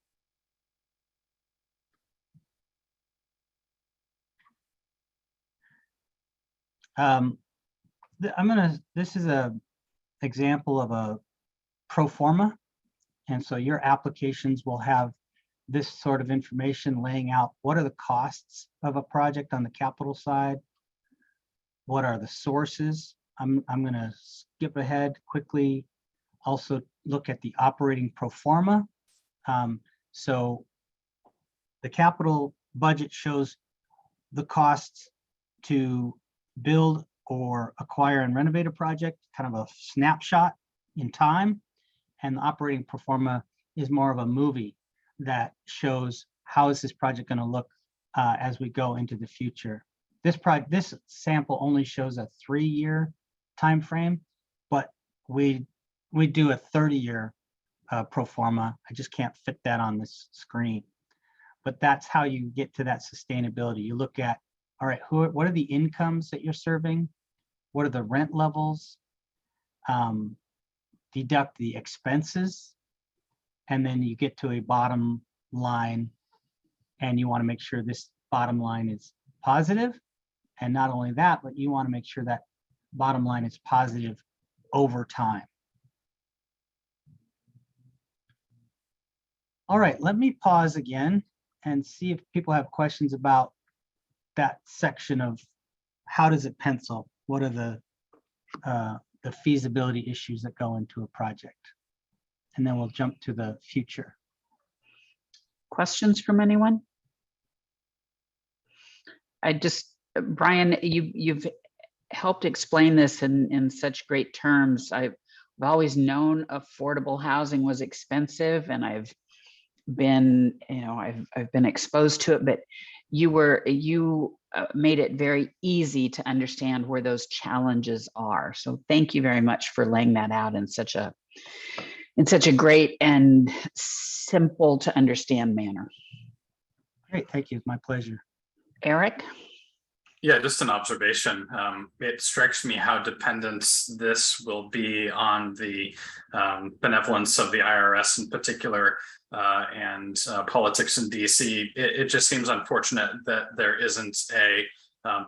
This is an example of a pro forma. And so your applications will have this sort of information laying out what are the costs of a project on the capital side, what are the sources. I'm going to skip ahead quickly, also look at the operating pro forma. So the capital budget shows the costs to build or acquire and renovate a project, kind of a snapshot in time. And the operating pro forma is more of a movie that shows how is this project going to look as we go into the future. This sample only shows a 3-year time frame, but we do a 30-year pro forma. I just can't fit that on this screen. But that's how you get to that sustainability. You look at, all right, what are the incomes that you're serving? What are the rent levels? Deduct the expenses, and then you get to a bottom line, and you want to make sure this bottom line is positive. And not only that, but you want to make sure that bottom line is positive over time. All right, let me pause again and see if people have questions about that section of how does it pencil? What are the feasibility issues that go into a project? And then we'll jump to the future. Questions from anyone? Brian, you've helped explain this in such great terms. I've always known affordable housing was expensive, and I've been exposed to it, but you made it very easy to understand where those challenges are. So thank you very much for laying that out in such a great and simple to understand manner. Great, thank you. My pleasure. Eric? Yeah, just an observation. It strikes me how dependent this will be on the benevolence of the IRS in particular, and politics in DC. It just seems unfortunate that there isn't a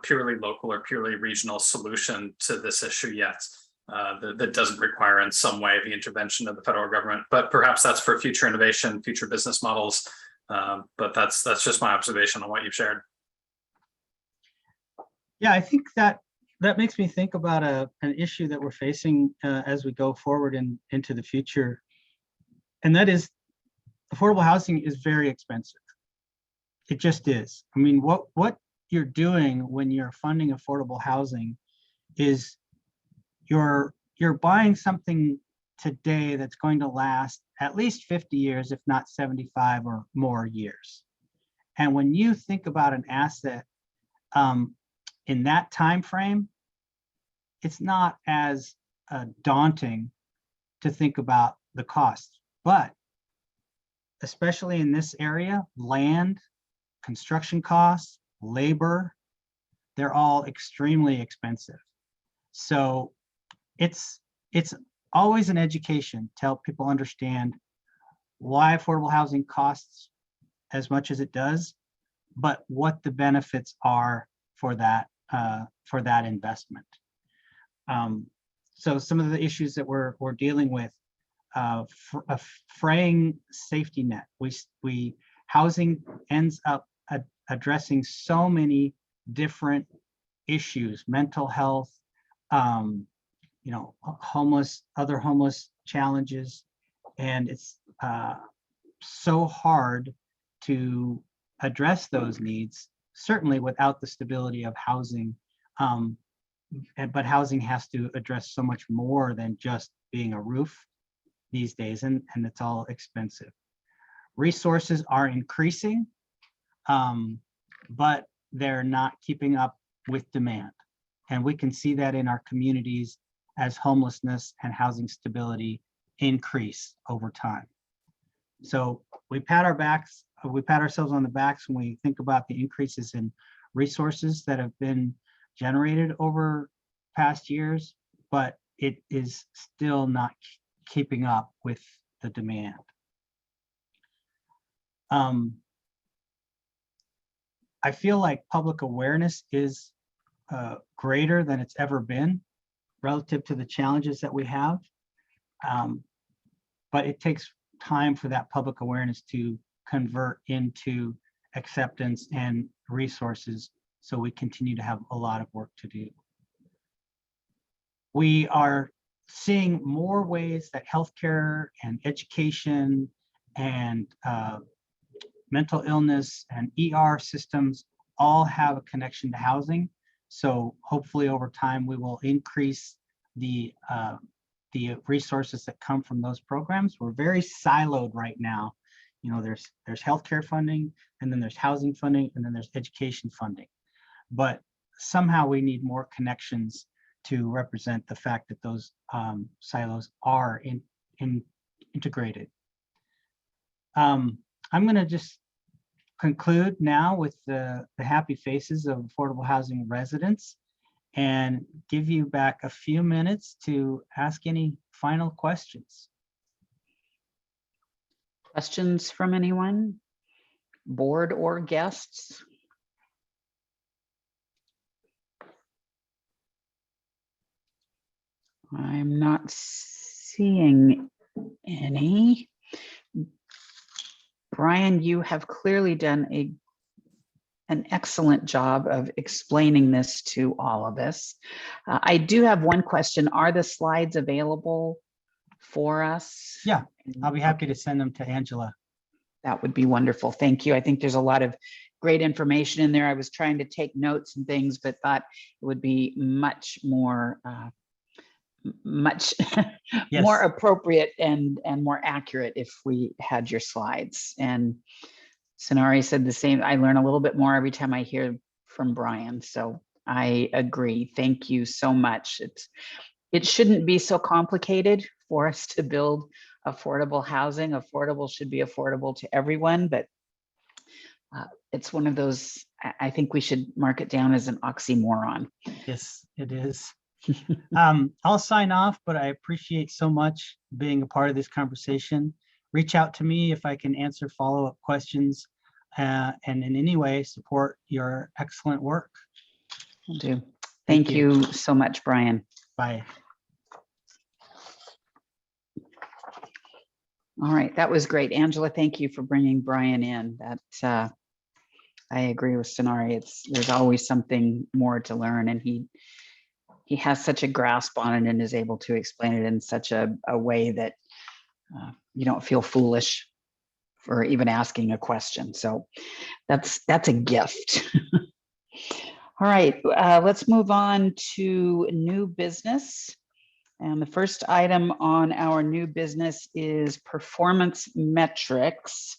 purely local or purely regional solution to this issue yet. That doesn't require in some way the intervention of the federal government, but perhaps that's for future innovation, future business models. But that's just my observation on what you've shared. Yeah, I think that makes me think about an issue that we're facing as we go forward into the future. And that is, affordable housing is very expensive. It just is. I mean, what you're doing when you're funding affordable housing is you're buying something today that's going to last at least 50 years, if not 75 or more years. And when you think about an asset in that time frame, it's not as daunting to think about the cost. But especially in this area, land, construction costs, labor, they're all extremely expensive. So it's always an education to help people understand why affordable housing costs as much as it does, but what the benefits are for that investment. So some of the issues that we're dealing with, a fraying safety net. Housing ends up addressing so many different issues, mental health, other homeless challenges, and it's so hard to address those needs, certainly without the stability of housing. But housing has to address so much more than just being a roof these days, and it's all expensive. Resources are increasing, but they're not keeping up with demand. And we can see that in our communities as homelessness and housing stability increase over time. So we pat ourselves on the backs when we think about the increases in resources that have been generated over past years, but it is still not keeping up with the demand. I feel like public awareness is greater than it's ever been relative to the challenges that we have, but it takes time for that public awareness to convert into acceptance and resources, so we continue to have a lot of work to do. We are seeing more ways that healthcare and education and mental illness and ER systems all have a connection to housing. So hopefully over time we will increase the resources that come from those programs. We're very siloed right now. There's healthcare funding, and then there's housing funding, and then there's education funding. But somehow we need more connections to represent the fact that those silos are integrated. I'm going to just conclude now with the happy faces of affordable housing residents and give you back a few minutes to ask any final questions. Questions from anyone, board or guests? I'm not seeing any. Brian, you have clearly done an excellent job of explaining this to all of us. I do have one question. Are the slides available for us? Yeah, I'll be happy to send them to Angela. That would be wonderful. Thank you. I think there's a lot of great information in there. I was trying to take notes and things, but thought it would be much more Yes. more appropriate and more accurate if we had your slides. And Sonari said the same. I learn a little bit more every time I hear from Brian. So I agree. Thank you so much. It shouldn't be so complicated for us to build affordable housing. Affordable should be affordable to everyone, but it's one of those, I think we should mark it down as an oxymoron. Yes, it is. I'll sign off, but I appreciate so much being a part of this conversation. Reach out to me if I can answer follow-up questions and in any way support your excellent work. Will do. Thank you so much, Brian. Bye. All right, that was great. Angela, thank you for bringing Brian in. That I agree with Sonari. There's always something more to learn, and he has such a grasp on it and is able to explain it in such a way that you don't feel foolish for even asking a question. So that's a gift. All right, let's move on to new business. And the first item on our new business is performance metrics.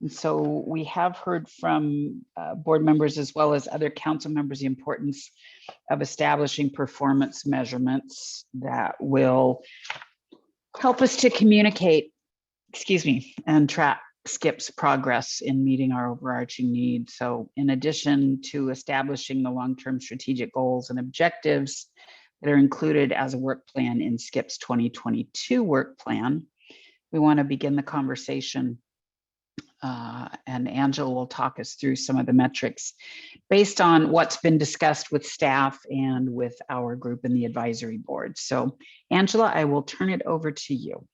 And so we have heard from board members as well as other council members the importance of establishing performance measurements that will help us to communicate, and track SKIP's progress in meeting our overarching needs. So in addition to establishing the long-term strategic goals and objectives that are included as a work plan in SKIP's 2022 work plan, we want to begin the conversation. And Angela will talk us through some of the metrics based on what's been discussed with staff and with our group in the advisory board. So Angela, I will turn it over to you.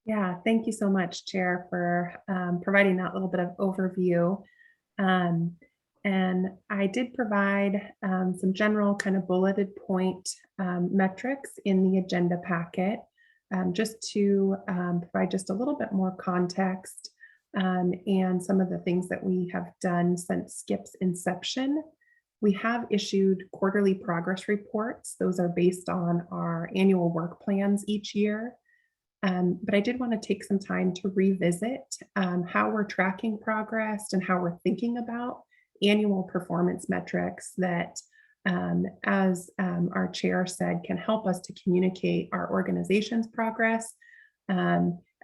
Yeah, thank you so much, Chair, for providing that little bit of overview. And I did provide some general kind of bulleted point metrics in the agenda packet, just to provide just a little bit more context and some of the things that we have done since SKIP's inception. We have issued quarterly progress reports. Those are based on our annual work plans each year. But I did want to take some time to revisit how we're tracking progress and how we're thinking about annual performance metrics that, as our chair said, can help us to communicate our organization's progress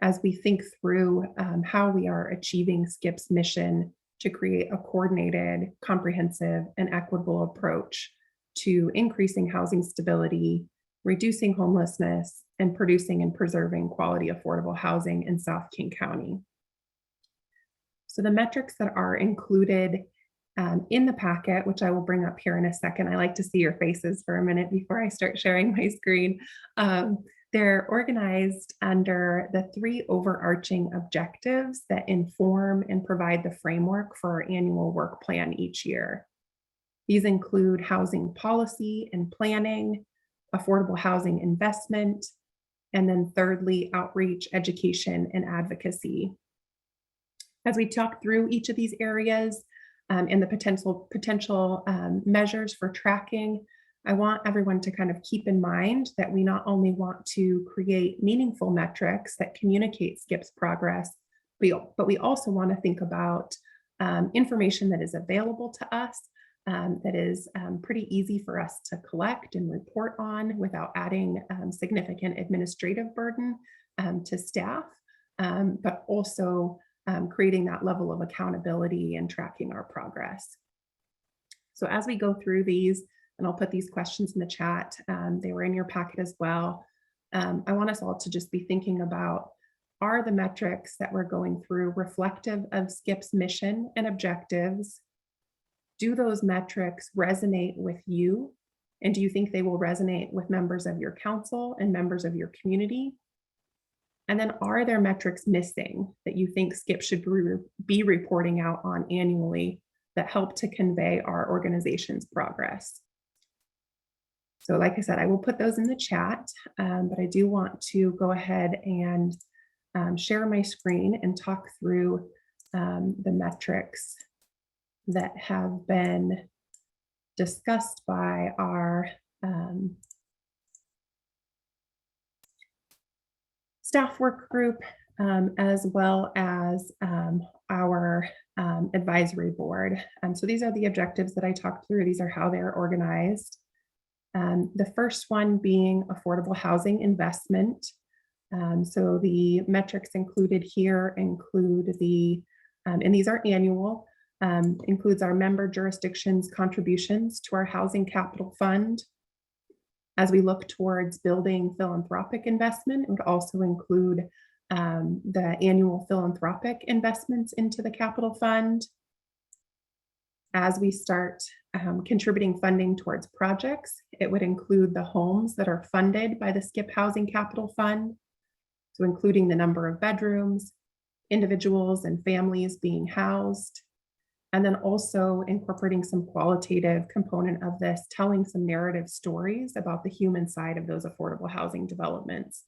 as we think through how we are achieving SKIP's mission to create a coordinated, comprehensive, and equitable approach to increasing housing stability, reducing homelessness, and producing and preserving quality affordable housing in South King County. So the metrics that are included in the packet, which I will bring up here in a second. I like to see your faces for a minute before I start sharing my screen. They're organized under the 3 overarching objectives that inform and provide the framework for our annual work plan each year. These include housing policy and planning, affordable housing investment, and then thirdly, outreach, education, and advocacy. As we talk through each of these areas and the potential measures for tracking, I want everyone to kind of keep in mind that we not only want to create meaningful metrics that communicate SKIP's progress, but we also want to think about information that is available to us, that is pretty easy for us to collect and report on without adding significant administrative burden to staff, but also creating that level of accountability and tracking our progress. So as we go through these, and I'll put these questions in the chat, they were in your packet as well. I want us all to just be thinking about, are the metrics that we're going through reflective of SKIP's mission and objectives? Do those metrics resonate with you? And do you think they will resonate with members of your council and members of your community? And then are there metrics missing that you think SKIP should be reporting out on annually that help to convey our organization's progress? So like I said, I will put those in the chat, but I do want to go ahead and share my screen and talk through the metrics that have been discussed by our staff work group, as well as our advisory board. So these are the objectives that I talked through. These are how they're organized. The first one being affordable housing investment. So the metrics included here include the, and these are annual, includes our member jurisdictions' contributions to our housing capital fund. As we look towards building philanthropic investment, it would also include the annual philanthropic investments into the capital fund. As we start contributing funding towards projects, it would include the homes that are funded by the SKIP Housing Capital Fund. So including the number of bedrooms, individuals and families being housed, and then also incorporating some qualitative component of this, telling some narrative stories about the human side of those affordable housing developments.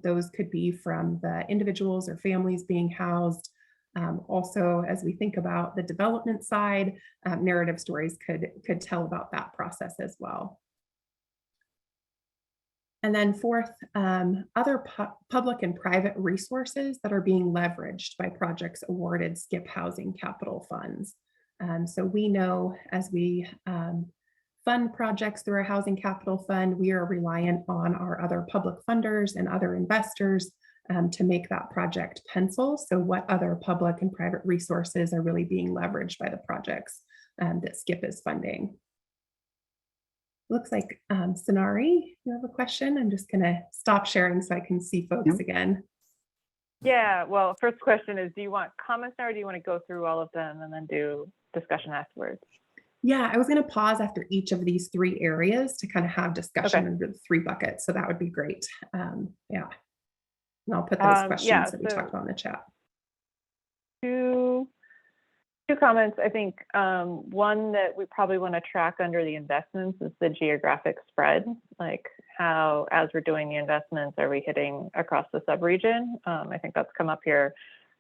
Those could be from the individuals or families being housed. Also, as we think about the development side, narrative stories could tell about that process as well. And then fourth, other public and private resources that are being leveraged by projects awarded SKIP Housing Capital Funds. So we know as we fund projects through our Housing Capital Fund, we are reliant on our other public funders and other investors to make that project pencil. So what other public and private resources are really being leveraged by the projects that SKIP is funding? Looks like Sonari, you have a question? I'm just gonna stop sharing so I can see folks again. Yeah, well, first question is, do you want comments now or do you want to go through all of them and then do discussion afterwards? Yeah, I was gonna pause after each of these 3 areas to kind of have discussion under the 3 buckets. So that would be great. Yeah. And I'll put those questions that we talked about in the chat. Two comments. I think one that we probably want to track under the investments is the geographic spread, like how, as we're doing the investments, are we hitting across the subregion? I think that's come up here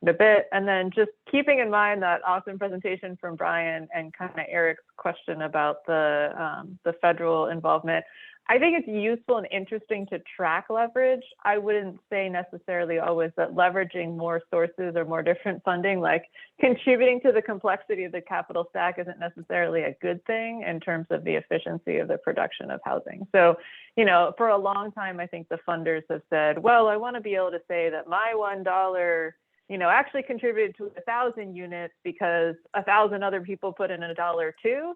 a bit. And then just keeping in mind that awesome presentation from Brian and kind of Eric's question about the federal involvement. I think it's useful and interesting to track leverage. I wouldn't say necessarily always that leveraging more sources or more different funding, like contributing to the complexity of the capital stack, isn't necessarily a good thing in terms of the efficiency of the production of housing. So, you know, for a long time, I think the funders have said, well, I want to be able to say that my $1, you know, actually contributed to 1,000 units because 1,000 other people put in $1 too.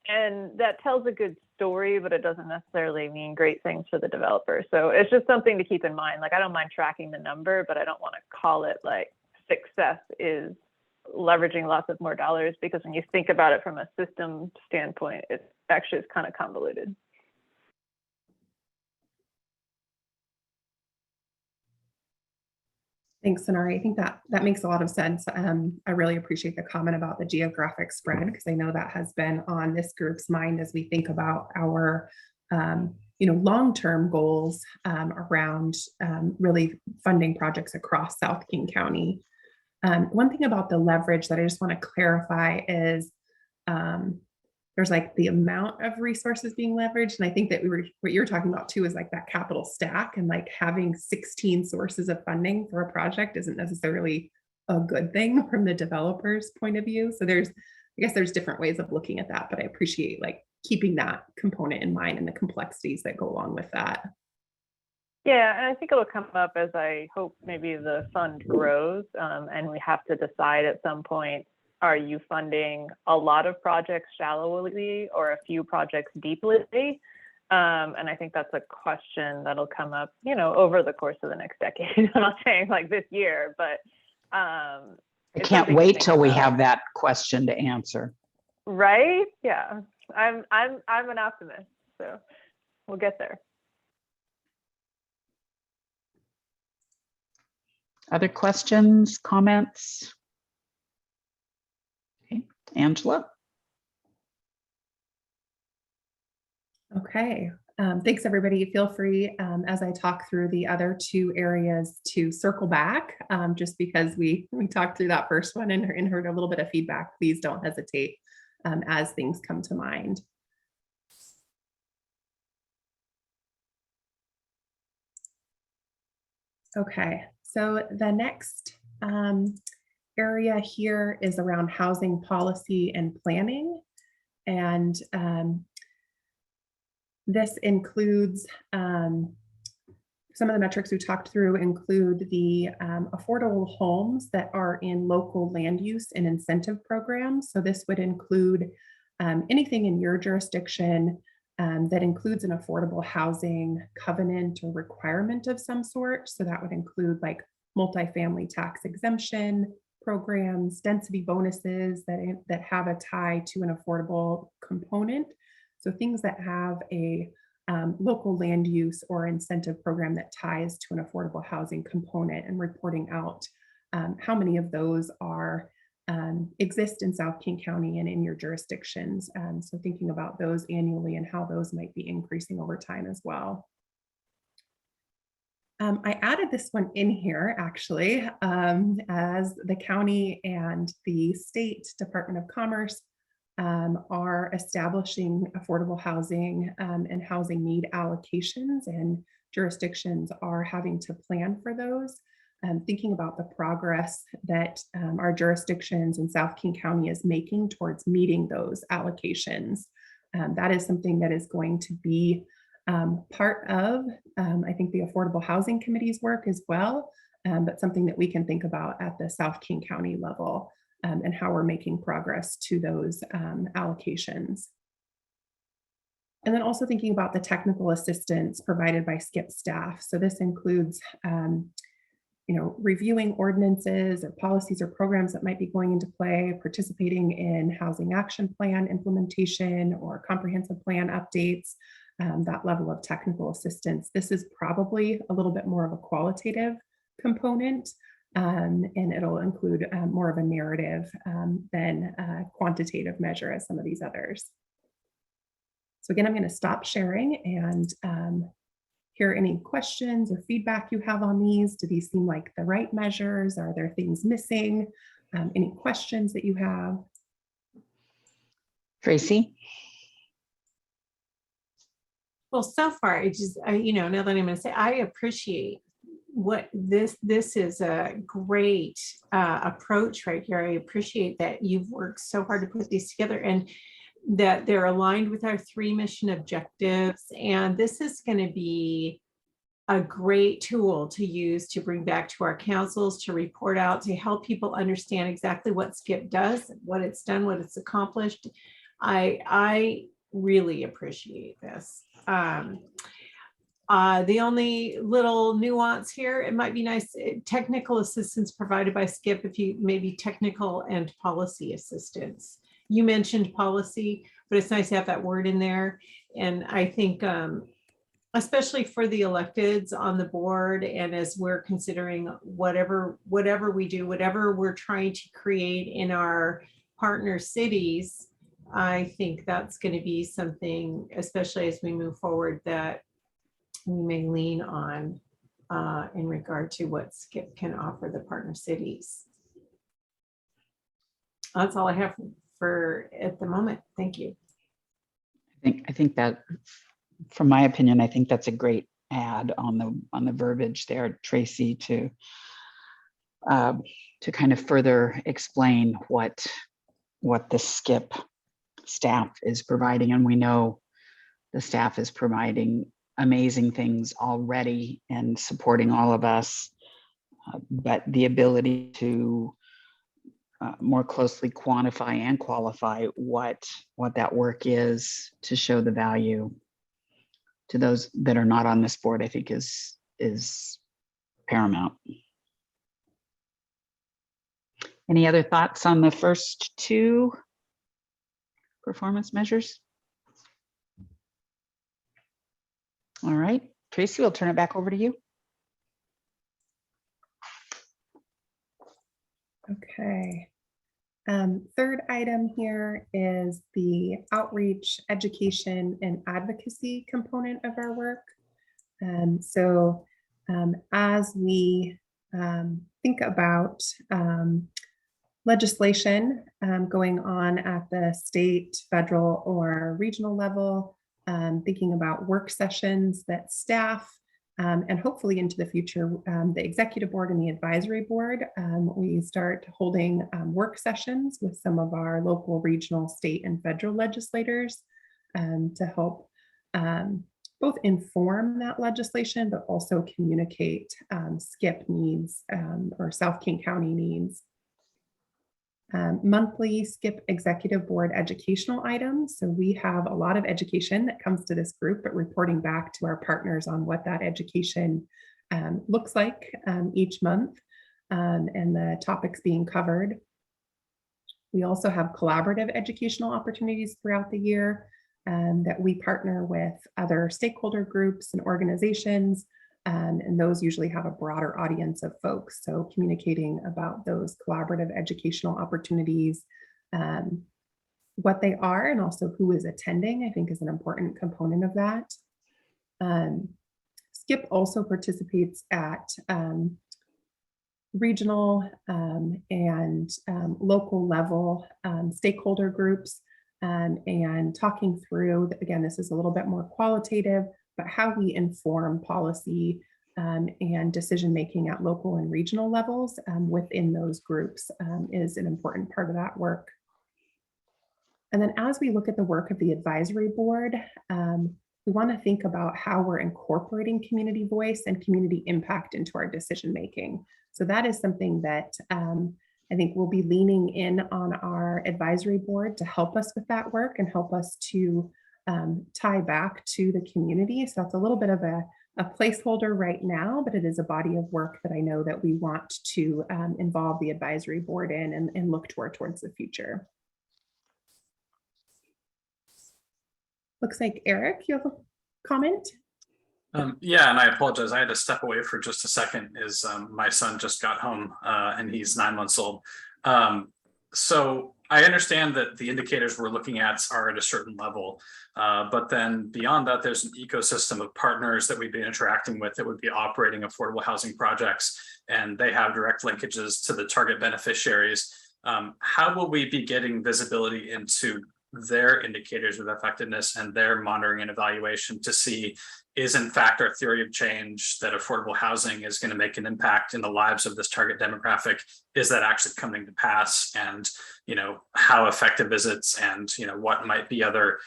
And that tells a good story, but it doesn't necessarily mean great things for the developer. So it's just something to keep in mind. Like, I don't mind tracking the number, but I don't want to call it like success is leveraging lots of more dollars, because when you think about it from a system standpoint, it actually is kind of convoluted. Thanks, Sonari. I think that makes a lot of sense. I really appreciate the comment about the geographic spread, because I know that has been on this group's mind as we think about our long-term goals around really funding projects across South King County. One thing about the leverage that I just want to clarify is there's like the amount of resources being leveraged. And I think that what you're talking about too is like that capital stack, and like having 16 sources of funding for a project isn't necessarily a good thing from the developer's point of view. So I guess there's different ways of looking at that, but I appreciate like keeping that component in mind and the complexities that go along with that. Yeah, and I think it'll come up as I hope maybe the fund grows, and we have to decide at some point, are you funding a lot of projects shallowly or a few projects deeply? And I think that's a question that'll come up, you know, over the course of the next decade. I'm not saying like this year, but I can't wait till we have that question to answer. Right? Yeah, I'm an optimist, so we'll get there. Other questions, comments? Angela? Okay, thanks everybody. Feel free as I talk through the other 2 areas to circle back, just because we talked through that first one and heard a little bit of feedback. Please don't hesitate as things come to mind. Okay, so the next area here is around housing policy and planning. And this includes some of the metrics we talked through include the affordable homes that are in local land use and incentive programs. So this would include anything in your jurisdiction that includes an affordable housing covenant or requirement of some sort. So that would include like multifamily tax exemption programs, density bonuses that have a tie to an affordable component. So things that have a local land use or incentive program that ties to an affordable housing component, and reporting out how many of those are exist in South King County and in your jurisdictions. So thinking about those annually and how those might be increasing over time as well. I added this one in here actually, as the county and the state Department of Commerce are establishing affordable housing and housing need allocations, and jurisdictions are having to plan for those. Thinking about the progress that our jurisdictions in South King County is making towards meeting those allocations. That is something that is going to be part of, I think, the Affordable Housing Committee's work as well, but something that we can think about at the South King County level, and how we're making progress to those allocations. And then also thinking about the technical assistance provided by SKIP staff. So this includes reviewing ordinances or policies or programs that might be going into play, participating in housing action plan implementation or comprehensive plan updates, that level of technical assistance. This is probably a little bit more of a qualitative component, and it'll include more of a narrative than a quantitative measure as some of these others. So again, I'm going to stop sharing and hear any questions or feedback you have on these. Do these seem like the right measures? Are there things missing? Any questions that you have? Tracy? Well, so far, it's just, now that I'm going to say, I appreciate what this is a great approach right here. I appreciate that you've worked so hard to put these together and that they're aligned with our 3 mission objectives. And this is going to be a great tool to use to bring back to our councils, to report out, to help people understand exactly what SKIP does, what it's done, what it's accomplished. I really appreciate this. The only little nuance here, it might be nice, technical assistance provided by SKIP, if you maybe technical and policy assistance. You mentioned policy, but it's nice to have that word in there. And I think, especially for the electeds on the board, and as we're considering whatever we do, whatever we're trying to create in our partner cities, I think that's going to be something, especially as we move forward, that we may lean on in regard to what SKIP can offer the partner cities. That's all I have for at the moment. Thank you. I think that, from my opinion, I think that's a great add on the verbiage there, Tracy, to kind of further explain what the SKIP staff is providing. And we know the staff is providing amazing things already and supporting all of us, but the ability to more closely quantify and qualify what that work is, to show the value to those that are not on this board, I think is paramount. Any other thoughts on the first 2 performance measures? All right, Tracy, we'll turn it back over to you. Okay. Third item here is the outreach, education, and advocacy component of our work. As we think about legislation going on at the state, federal, or regional level, thinking about work sessions that staff and hopefully into the future, the executive board and the advisory board, we start holding work sessions with some of our local, regional, state, and federal legislators to help both inform that legislation, but also communicate SKIP needs or South King County needs. Monthly SKIP Executive Board educational items. So we have a lot of education that comes to this group, but reporting back to our partners on what that education looks like each month and the topics being covered. We also have collaborative educational opportunities throughout the year that we partner with other stakeholder groups and organizations. And those usually have a broader audience of folks. So communicating about those collaborative educational opportunities, what they are, and also who is attending, I think is an important component of that. SKIP also participates at regional and local level stakeholder groups and talking through, again, this is a little bit more qualitative, but how we inform policy and decision-making at local and regional levels within those groups is an important part of that work. And then as we look at the work of the advisory board, we want to think about how we're incorporating community voice and community impact into our decision-making. So that is something that I think we'll be leaning in on our advisory board to help us with that work and help us to tie back to the community. So it's a little bit of a placeholder right now, but it is a body of work that I know that we want to involve the advisory board in and look towards the future. Looks like Eric, you have a comment? Yeah, and I apologize. I had to step away for just a second. My son just got home and he's 9 months old. So I understand that the indicators we're looking at are at a certain level, but then beyond that, there's an ecosystem of partners that we'd be interacting with that would be operating affordable housing projects, and they have direct linkages to the target beneficiaries. How will we be getting visibility into their indicators of effectiveness and their monitoring and evaluation to see, is in fact our theory of change that affordable housing is going to make an impact in the lives of this target demographic, is that actually coming to pass? And how effective is it? And what might be other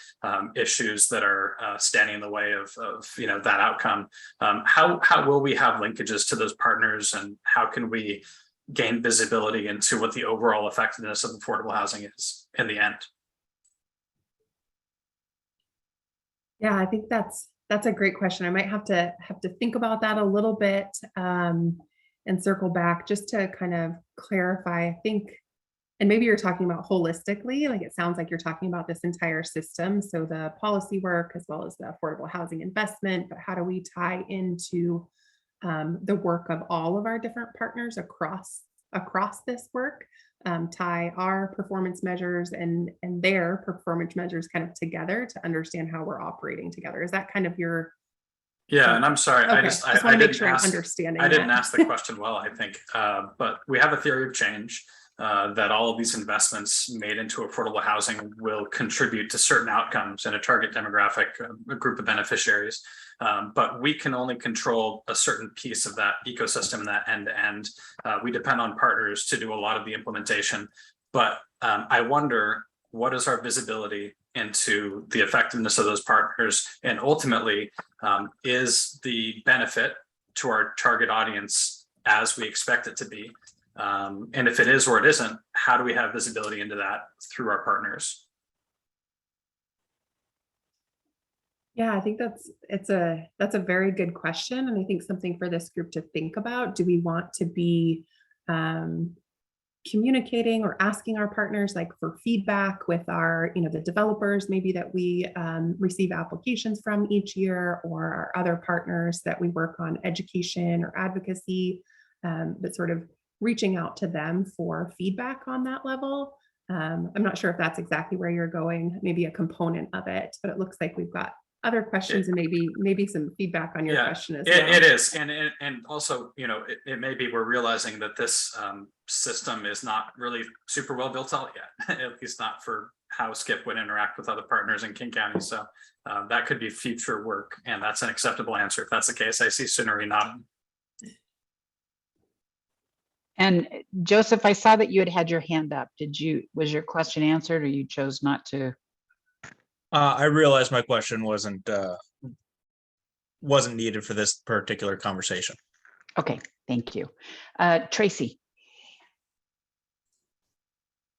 issues that are standing in the way of that outcome? How will we have linkages to those partners, and how can we gain visibility into what the overall effectiveness of affordable housing is in the end? Yeah, I think that's a great question. I might have to think about that a little bit and circle back just to kind of clarify. I think, and maybe you're talking about holistically, like it sounds like you're talking about this entire system. So the policy work as well as the affordable housing investment, but how do we tie into the work of all of our different partners across this work? Tie our performance measures and their performance measures kind of together to understand how we're operating together. Is that kind of your? Yeah, and I'm sorry, Okay. I just want to I make didn't sure I'm ask, understanding. I didn't that. ask the question well, I think, but we have a theory of change that all of these investments made into affordable housing will contribute to certain outcomes in a target demographic, a group of beneficiaries. But we can only control a certain piece of that ecosystem, that end to end. We depend on partners to do a lot of the implementation. But I wonder, what is our visibility into the effectiveness of those partners? And ultimately, is the benefit to our target audience as we expect it to be? And if it is or it isn't, how do we have visibility into that through our partners? Yeah, I think that's a very good question. And I think something for this group to think about. Do we want to be communicating or asking our partners like for feedback with our, the developers maybe that we receive applications from each year, or our other partners that we work on education or advocacy, but sort of reaching out to them for feedback on that level? I'm not sure if that's exactly where you're going, maybe a component of it, but it looks like we've got other questions and maybe some feedback on your question as well. It is, and also, it may be we're realizing that this system is not really super well built out yet, at least not for how SKIP would interact with other partners in King County. So that could be future work, and that's an acceptable answer. If that's the case, I see Sunari nodding. And Joseph, I saw that you had your hand up. Was your question answered, or you chose not to? I realized my question wasn't needed for this particular conversation. Okay, thank you. Tracy.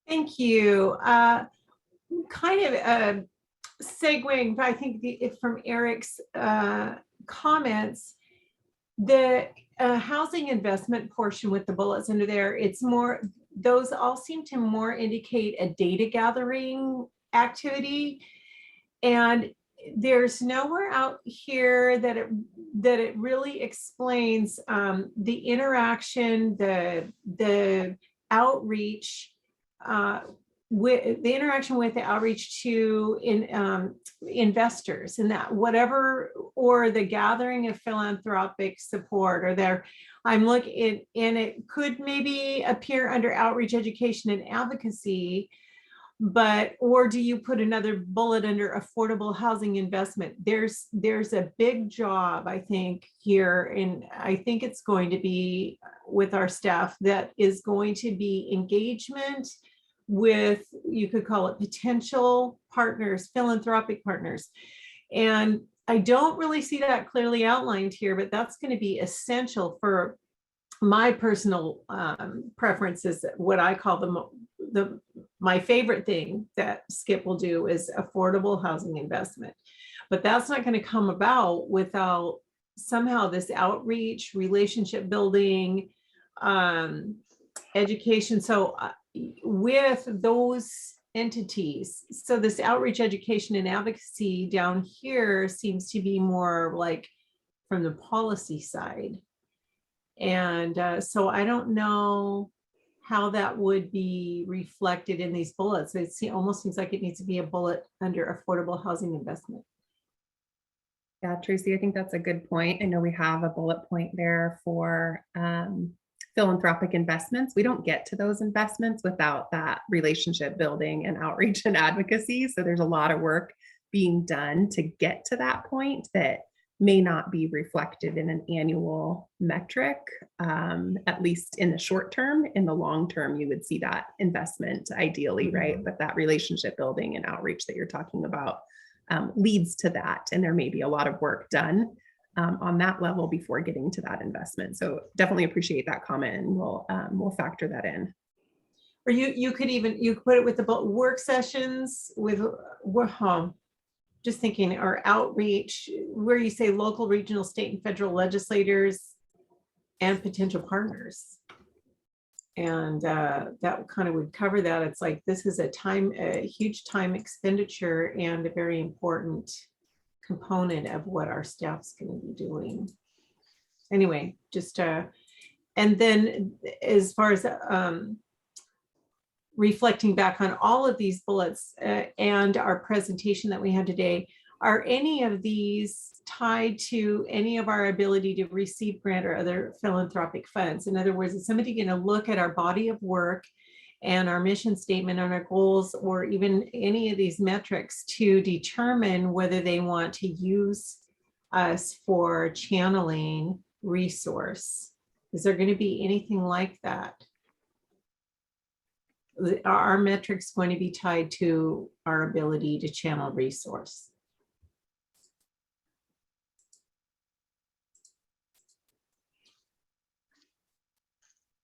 Thank you. Kind of segueing, I think from Eric's comments, the housing investment portion with the bullets under there, it's more, those all seem to more indicate a data gathering activity. And there's nowhere out here that it really explains the interaction, the outreach, with the outreach to investors, and that whatever, or the gathering of philanthropic support, or there, I'm looking, and it could maybe appear under outreach, education, and advocacy. But, or do you put another bullet under affordable housing investment? There's a big job, I think, here, and I think it's going to be with our staff, that is going to be engagement with, you could call it potential partners, philanthropic partners. And I don't really see that clearly outlined here, but that's going to be essential for my personal preferences, what I call my favorite thing that Skip will do is affordable housing investment. But that's not going to come about without somehow this outreach, relationship building, education. So with those entities, so this outreach, education, and advocacy down here seems to be more like from the policy side. And so I don't know how that would be reflected in these bullets. It almost seems like it needs to be a bullet under affordable housing investment. Yeah, Tracy, I think that's a good point. I know we have a bullet point there for philanthropic investments. We don't get to those investments without that relationship building and outreach and advocacy. So there's a lot of work being done to get to that point that may not be reflected in an annual metric, at least in the short term. In the long term, you would see that investment ideally, right? But that relationship building and outreach that you're talking about leads to that. And there may be a lot of work done on that level before getting to that investment. So definitely appreciate that comment, and we'll factor that in. Or you could put it with the work sessions with just thinking, or outreach, where you say local, regional, state, and federal legislators and potential partners. And that kind of would cover that. It's like, this is a huge time expenditure and a very important component of what our staff's going to be doing. Anyway, just, and then as far as reflecting back on all of these bullets and our presentation that we had today, are any of these tied to any of our ability to receive grant or other philanthropic funds? In other words, is somebody going to look at our body of work and our mission statement and our goals, or even any of these metrics, to determine whether they want to use us for channeling resource? Is there going to be anything like that? Are our metrics going to be tied to our ability to channel resource?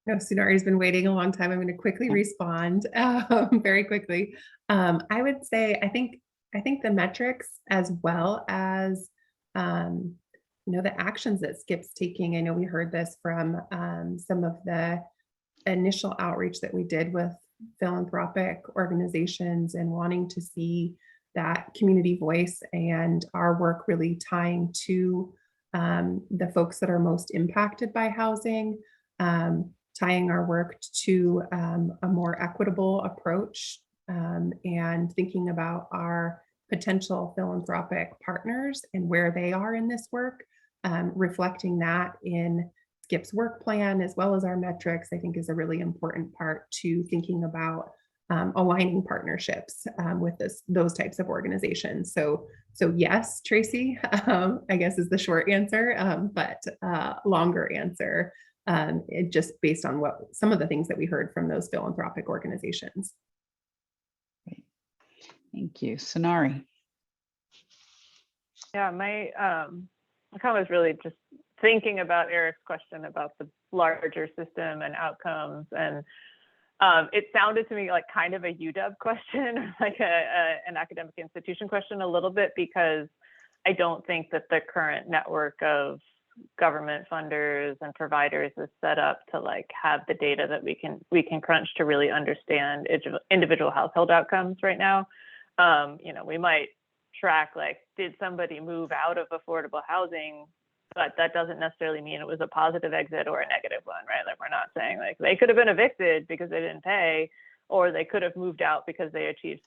No, Sunari's been waiting a long time. I'm going to quickly respond very quickly. I would say, I think the metrics, as well as the actions that Skip's taking. I know we heard this from some of the initial outreach that we did with philanthropic organizations, and wanting to see that community voice and our work really tying to the folks that are most impacted by housing, tying our work to a more equitable approach, and thinking about our potential philanthropic partners and where they are in this work, reflecting that in Skip's work plan as well as our metrics, I think is a really important part to thinking about aligning partnerships with those types of organizations. So yes, Tracy, I guess is the short answer, but longer answer, just based on some of the things that we heard from those philanthropic organizations. Great. Thank you. Sonari. Yeah, my comment was really just thinking about Eric's question about the larger system and outcomes, and it sounded to me like kind of a UW question, or like an academic institution question a little bit, because I don't think that the current network of government funders and providers is set up to like have the data that we can crunch to really understand individual household outcomes right now. We might track, like, did somebody move out of affordable housing, but that doesn't necessarily mean it was a positive exit or a negative one, right? Like, we're not saying like they could have been evicted because they didn't pay, or they could have moved out because they achieved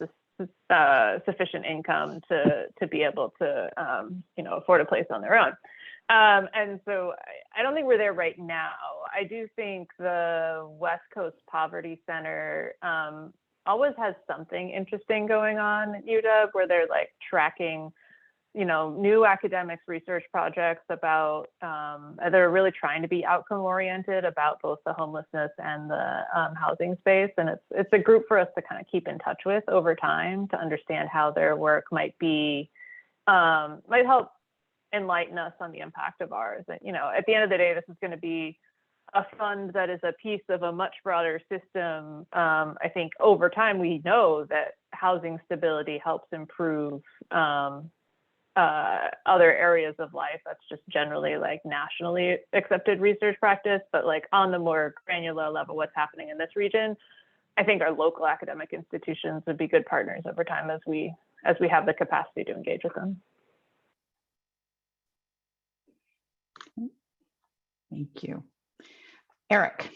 sufficient income to be able to afford a place on their own. And so I don't think we're there right now. I do think the West Coast Poverty Center always has something interesting going on at UW, where they're like tracking, new academics research projects about, they're really trying to be outcome oriented about both the homelessness and the housing space. And it's a group for us to kind of keep in touch with over time to understand how their work might help enlighten us on the impact of ours. And, at the end of the day, this is going to be a fund that is a piece of a much broader system. I think over time, we know that housing stability helps improve other areas of life. That's just generally like nationally accepted research practice, but like on the more granular level, what's happening in this region, I think our local academic institutions would be good partners over time as we have the capacity to engage with them. Thank you. Eric.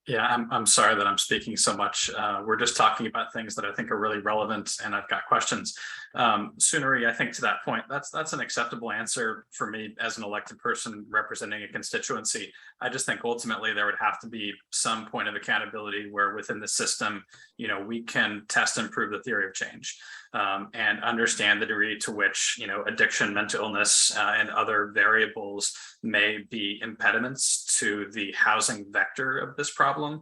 Yeah, I'm sorry that I'm speaking so much. We're just talking about things that I think are really relevant, and I've got questions. Sunari, I think to that point, that's an acceptable answer for me as an elected person representing a constituency. I just think ultimately there would have to be some point of accountability where within the system, you know, we can test and prove the theory of change and understand the degree to which, you know, addiction, mental illness, and other variables may be impediments to the housing vector of this problem.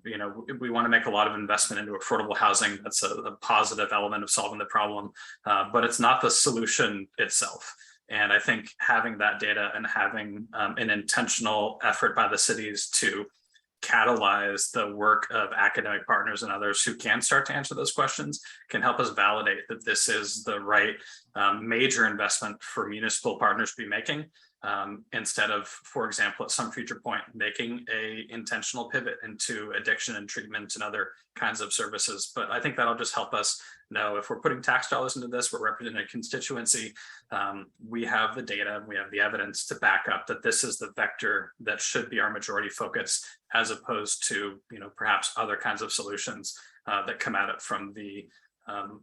You know, we want to make a lot of investment into affordable housing. That's a positive element of solving the problem, but it's not the solution itself. And I think having that data and having an intentional effort by the cities to catalyze the work of academic partners and others who can start to answer those questions can help us validate that this is the right major investment for municipal partners to be making. Instead of, for example, at some future point, making a intentional pivot into addiction and treatment and other kinds of services. But I think that'll just help us know if we're putting tax dollars into this, we're representing a constituency, we have the data, we have the evidence to back up that this is the vector that should be our majority focus, as opposed to, you know, perhaps other kinds of solutions that come at it from the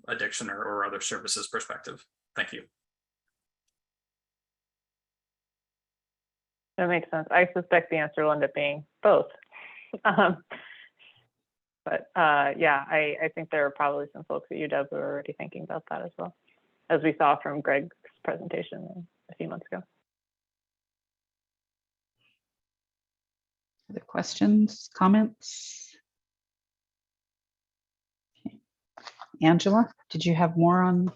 addiction or other services perspective. Thank you. That makes sense. I suspect the answer will end up being both. But yeah, I think there are probably some folks at UW who are already thinking about that as well, as we saw from Greg's presentation a few months ago. Other questions, comments? Okay. Angela, did you have more on?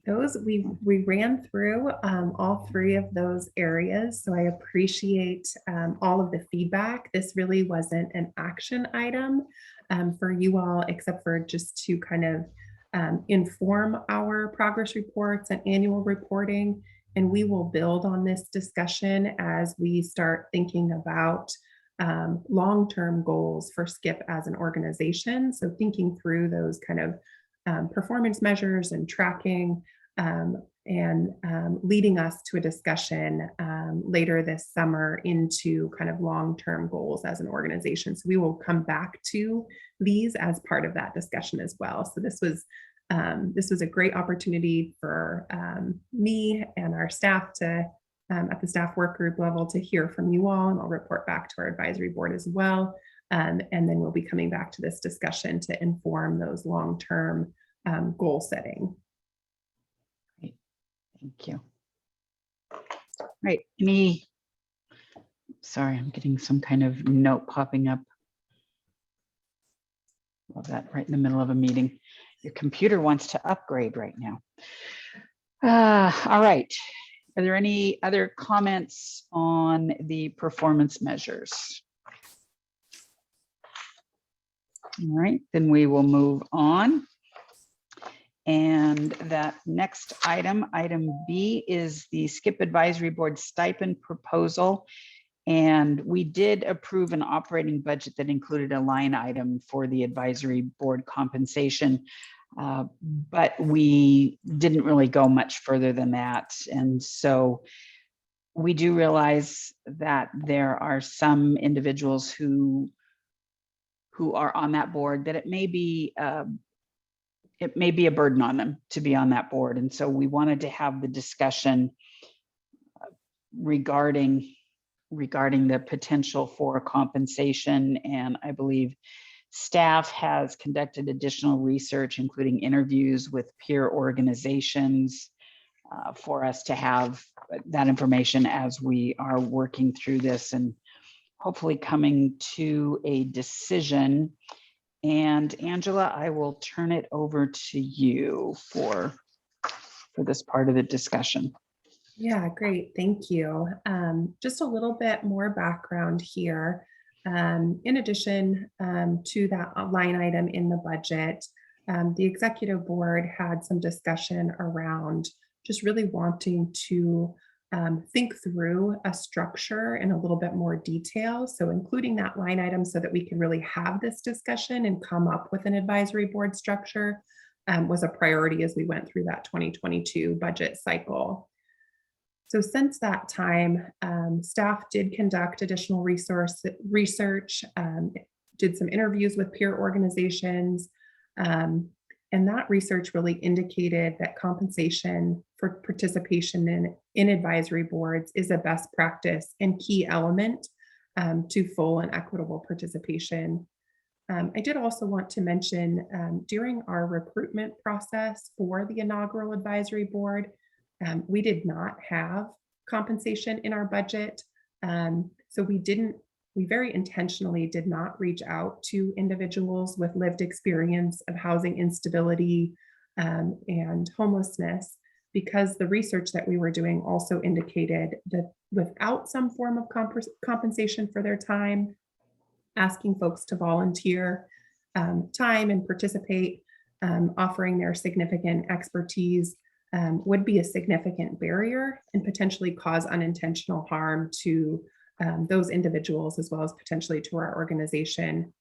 Those we ran through all three of those areas, so I appreciate all of the feedback. This really wasn't an action item for you all, except for just to kind of inform our progress reports and annual reporting, and we will build on this discussion as we start thinking about long-term goals for SKIP as an organization. So thinking through those kind of performance measures and tracking, and leading us to a discussion later this summer into kind of long-term goals as an organization. So we will come back to these as part of that discussion as well. So this was a great opportunity for me and our staff to, at the staff work group level, to hear from you all, and I'll report back to our advisory board as well. And then we'll be coming back to this discussion to inform those long-term goal setting. Great. Thank you. Right. Sorry, I'm getting some kind of note popping up. Love that, right in the middle of a meeting. Your computer wants to upgrade right now. All right. Are there any other comments on the performance measures? All right, then we will move on. And that next item, item B, is the SKIP Advisory Board stipend proposal. And we did approve an operating budget that included a line item for the advisory board compensation, but we didn't really go much further than that. And so we do realize that there are some individuals who are on that board that it may be a burden on them to be on that board. And so we wanted to have the discussion regarding the potential for compensation. And I believe staff has conducted additional research, including interviews with peer organizations, for us to have that information as we are working through this and hopefully coming to a decision. And Angela, I will turn it over to you for this part of the discussion. Yeah, great. Thank you. Just a little bit more background here. In addition to that line item in the budget, the executive board had some discussion around just really wanting to think through a structure in a little bit more detail. So including that line item so that we can really have this discussion and come up with an advisory board structure was a priority as we went through that 2022 budget cycle. So since that time, staff did conduct additional research, did some interviews with peer organizations, and that research really indicated that compensation for participation in advisory boards is a best practice and key element to full and equitable participation. I did also want to mention during our recruitment process for the inaugural advisory board, we did not have compensation in our budget. So we very intentionally did not reach out to individuals with lived experience of housing instability and homelessness, because the research that we were doing also indicated that without some form of compensation for their time, asking folks to volunteer time and participate, offering their significant expertise would be a significant barrier and potentially cause unintentional harm to those individuals as well as potentially to our organization.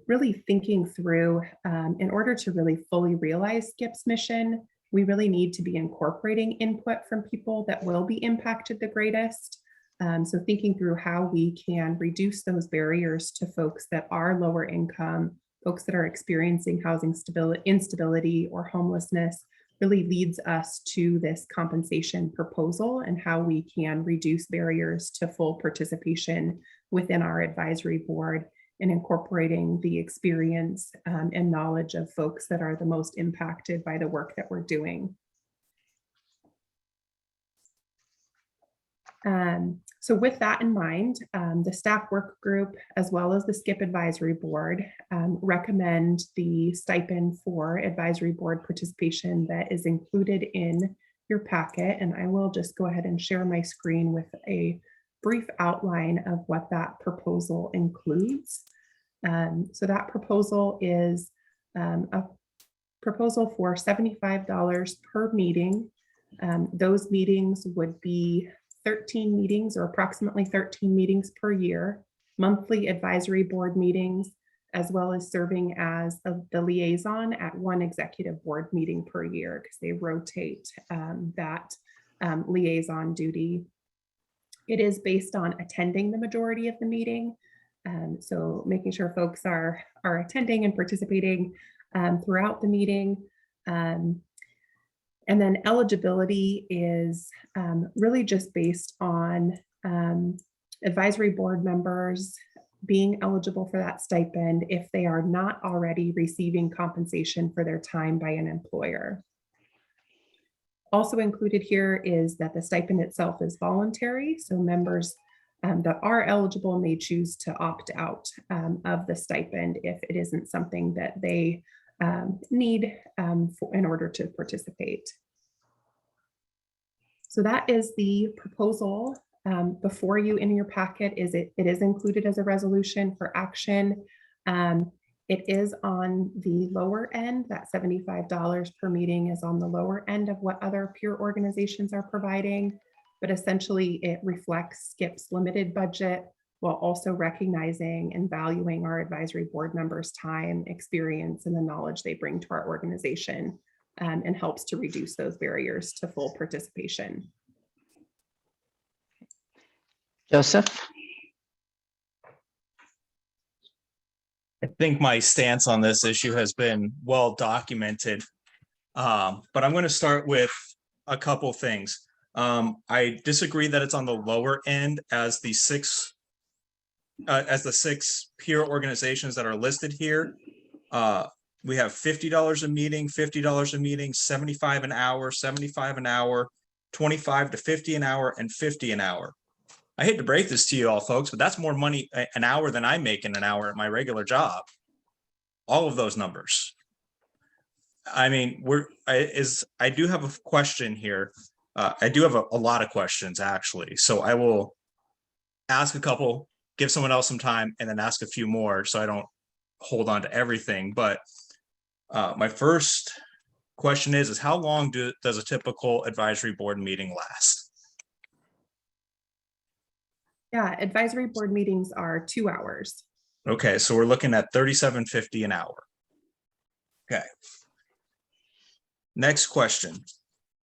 Really thinking through, in order to really fully realize SKIP's mission, we really need to be incorporating input from people that will be impacted the greatest. So thinking through how we can reduce those barriers to folks that are lower income, folks that are experiencing housing instability or homelessness, really leads us to this compensation proposal and how we can reduce barriers to full participation within our advisory board and incorporating the experience and knowledge of folks that are the most impacted by the work that we're doing. So with that in mind, the staff work group, as well as the SKIP advisory board, recommend the stipend for advisory board participation that is included in your packet. And I will just go ahead and share my screen with a brief outline of what that proposal includes. So that proposal is a proposal for $75 per meeting. Those meetings would be 13 meetings or approximately 13 meetings per year, monthly advisory board meetings, as well as serving as the liaison at one executive board meeting per year because they rotate that liaison duty. It is based on attending the majority of the meeting. So making sure folks are attending and participating throughout the meeting. And then eligibility is really just based on advisory board members being eligible for that stipend if they are not already receiving compensation for their time by an employer. Also included here is that the stipend itself is voluntary, so members that are eligible may choose to opt out of the stipend if it isn't something that they need in order to participate. So that is the proposal before you in your packet. It is included as a resolution for action. It is on the lower end. That $75 per meeting is on the lower end of what other peer organizations are providing, but essentially it reflects SKIP's limited budget while also recognizing and valuing our advisory board members' time, experience, and the knowledge they bring to our organization, and helps to reduce those barriers to full participation. Joseph? I think my stance on this issue has been well documented, but I'm going to start with a couple things. I disagree that it's on the lower end as the six peer organizations that are listed here. We have $50 a meeting, $50 a meeting, $75 an hour, $75 an hour, $25 to $50 an hour, and $50 an hour. I hate to break this to you all, folks, but that's more money an hour than I make in an hour at my regular job. All of those numbers. I mean, I do have a question here. I do have a lot of questions actually. So I will ask a couple, give someone else some time, and then ask a few more so I don't hold on to everything. But my first question is how long does a typical advisory board meeting last? Yeah, advisory board meetings are 2 hours. Okay, so we're looking at $37.50 an hour. Okay. Next question.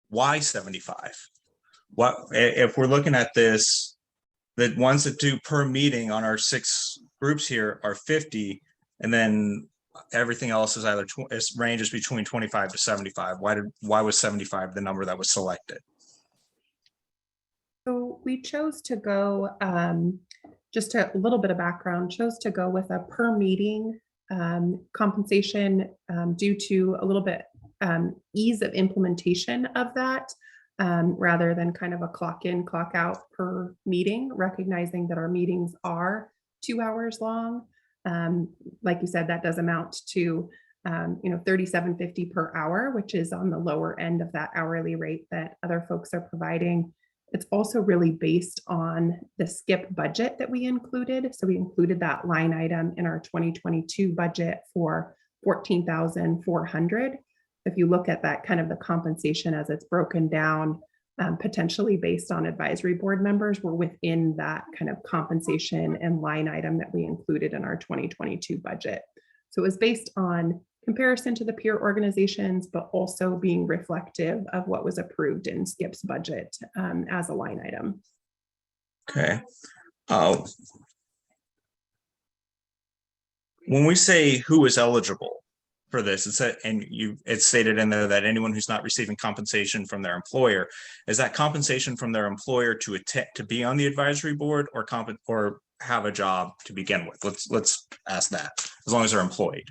Why 75? What if we're looking at this, the ones that do per meeting on our 6 groups here are 50, and then everything else is either ranges between 25 to 75. Why was 75 the number that was selected? So we chose to go, just a little bit of background, chose to go with a per meeting compensation due to a little bit ease of implementation of that, rather than kind of a clock in, clock out per meeting, recognizing that our meetings are 2 hours long. Like you said, that does amount to $37.50 per hour, which is on the lower end of that hourly rate that other folks are providing. It's also really based on the SKIP budget that we included. So we included that line item in our 2022 budget for $14,400. If you look at that kind of the compensation as it's broken down, potentially based on advisory board members, we're within that kind of compensation and line item that we included in our 2022 budget. So it was based on comparison to the peer organizations, but also being reflective of what was approved in SKIP's budget as a line item. Okay. When we say who is eligible for this, it's stated in there that anyone who's not receiving compensation from their employer, is that compensation from their employer to be on the advisory board, or have a job to begin with? Let's ask that, as long as they're employed.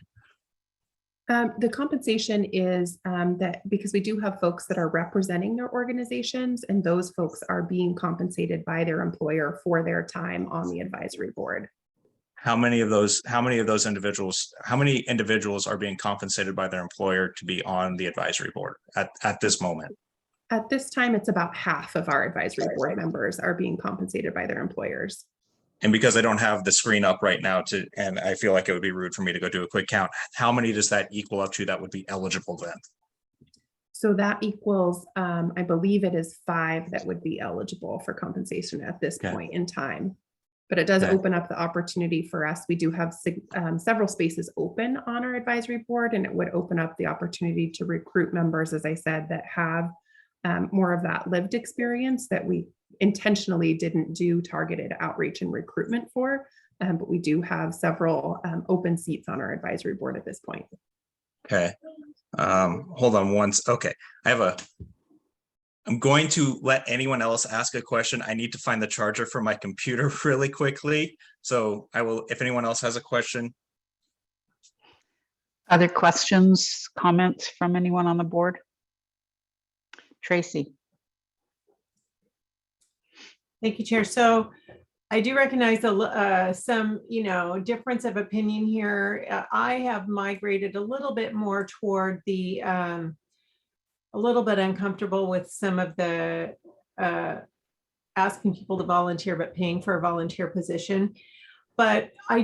The compensation is that because we do have folks that are representing their organizations, and those folks are being compensated by their employer for their time on the advisory board. How many individuals are being compensated by their employer to be on the advisory board at this moment? At this time, it's about half of our advisory board members are being compensated by their employers. And because I don't have the screen up right now and I feel like it would be rude for me to go do a quick count, how many does that equal up to that would be eligible then? So that equals, I believe it is 5 that would be eligible for compensation at this point in time. But it does open up the opportunity for us. We do have several spaces open on our advisory board, and it would open up the opportunity to recruit members, as I said, that have more of that lived experience that we intentionally didn't do targeted outreach and recruitment for, but we do have several open seats on our advisory board at this point. Okay, hold on once. Okay, I'm going to let anyone else ask a question. I need to find the charger for my computer really quickly. So I will, if anyone else has a question. Other questions, comments from anyone on the board? Tracy. Thank you, Chair. So I do recognize some, difference of opinion here. I have migrated a little bit more toward the, a little bit uncomfortable with some of the asking people to volunteer, but paying for a volunteer position. But I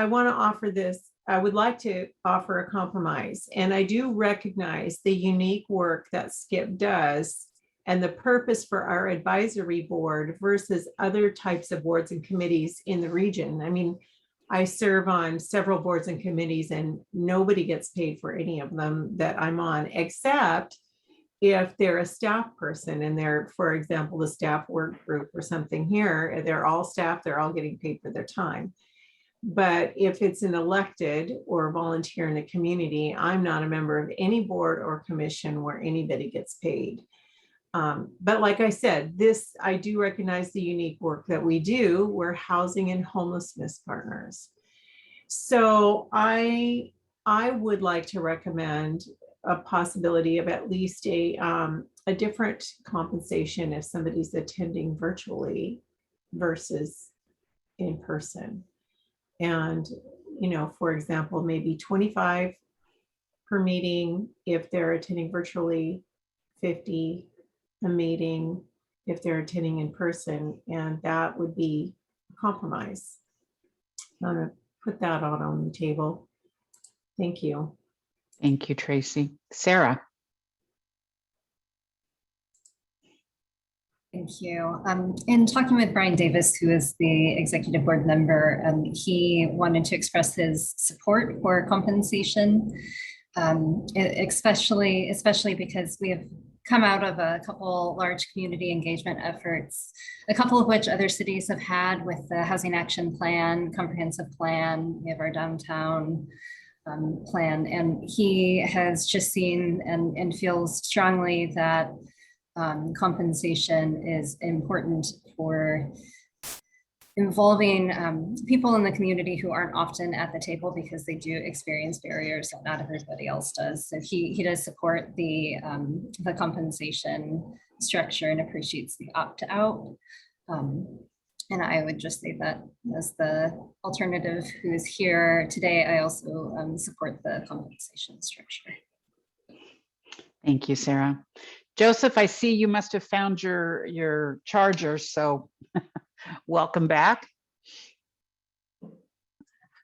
want to offer this. I would like to offer a compromise. And I do recognize the unique work that SKIP does and the purpose for our advisory board versus other types of boards and committees in the region. I mean, I serve on several boards and committees and nobody gets paid for any of them that I'm on, except if they're a staff person and they're, for example, the staff work group or something here, they're all staff, they're all getting paid for their time. But if it's an elected or volunteer in the community, I'm not a member of any board or commission where anybody gets paid. But like I said, I do recognize the unique work that we do. We're housing and homelessness partners. So I would like to recommend a possibility of at least a different compensation if somebody's attending virtually versus in person. And, for example, maybe 25 per meeting if they're attending virtually, 50 a meeting if they're attending in person, and that would be a compromise. I'm gonna put that out on the table. Thank you. Thank you, Tracy. Sarah. Thank you. In talking with Brian Davis, who is the executive board member, he wanted to express his support for compensation, especially because we have come out of a couple large community engagement efforts, a couple of which other cities have had with the Housing Action Plan, Comprehensive Plan. We have our downtown plan, and he has just seen and feels strongly that compensation is important for involving people in the community who aren't often at the table because they do experience barriers that not everybody else does. So he does support the compensation structure and appreciates the opt-out. And I would just say that as the alternative who is here today, I also support the compensation structure. Thank you, Sarah. Joseph, I see you must have found your charger, so welcome back.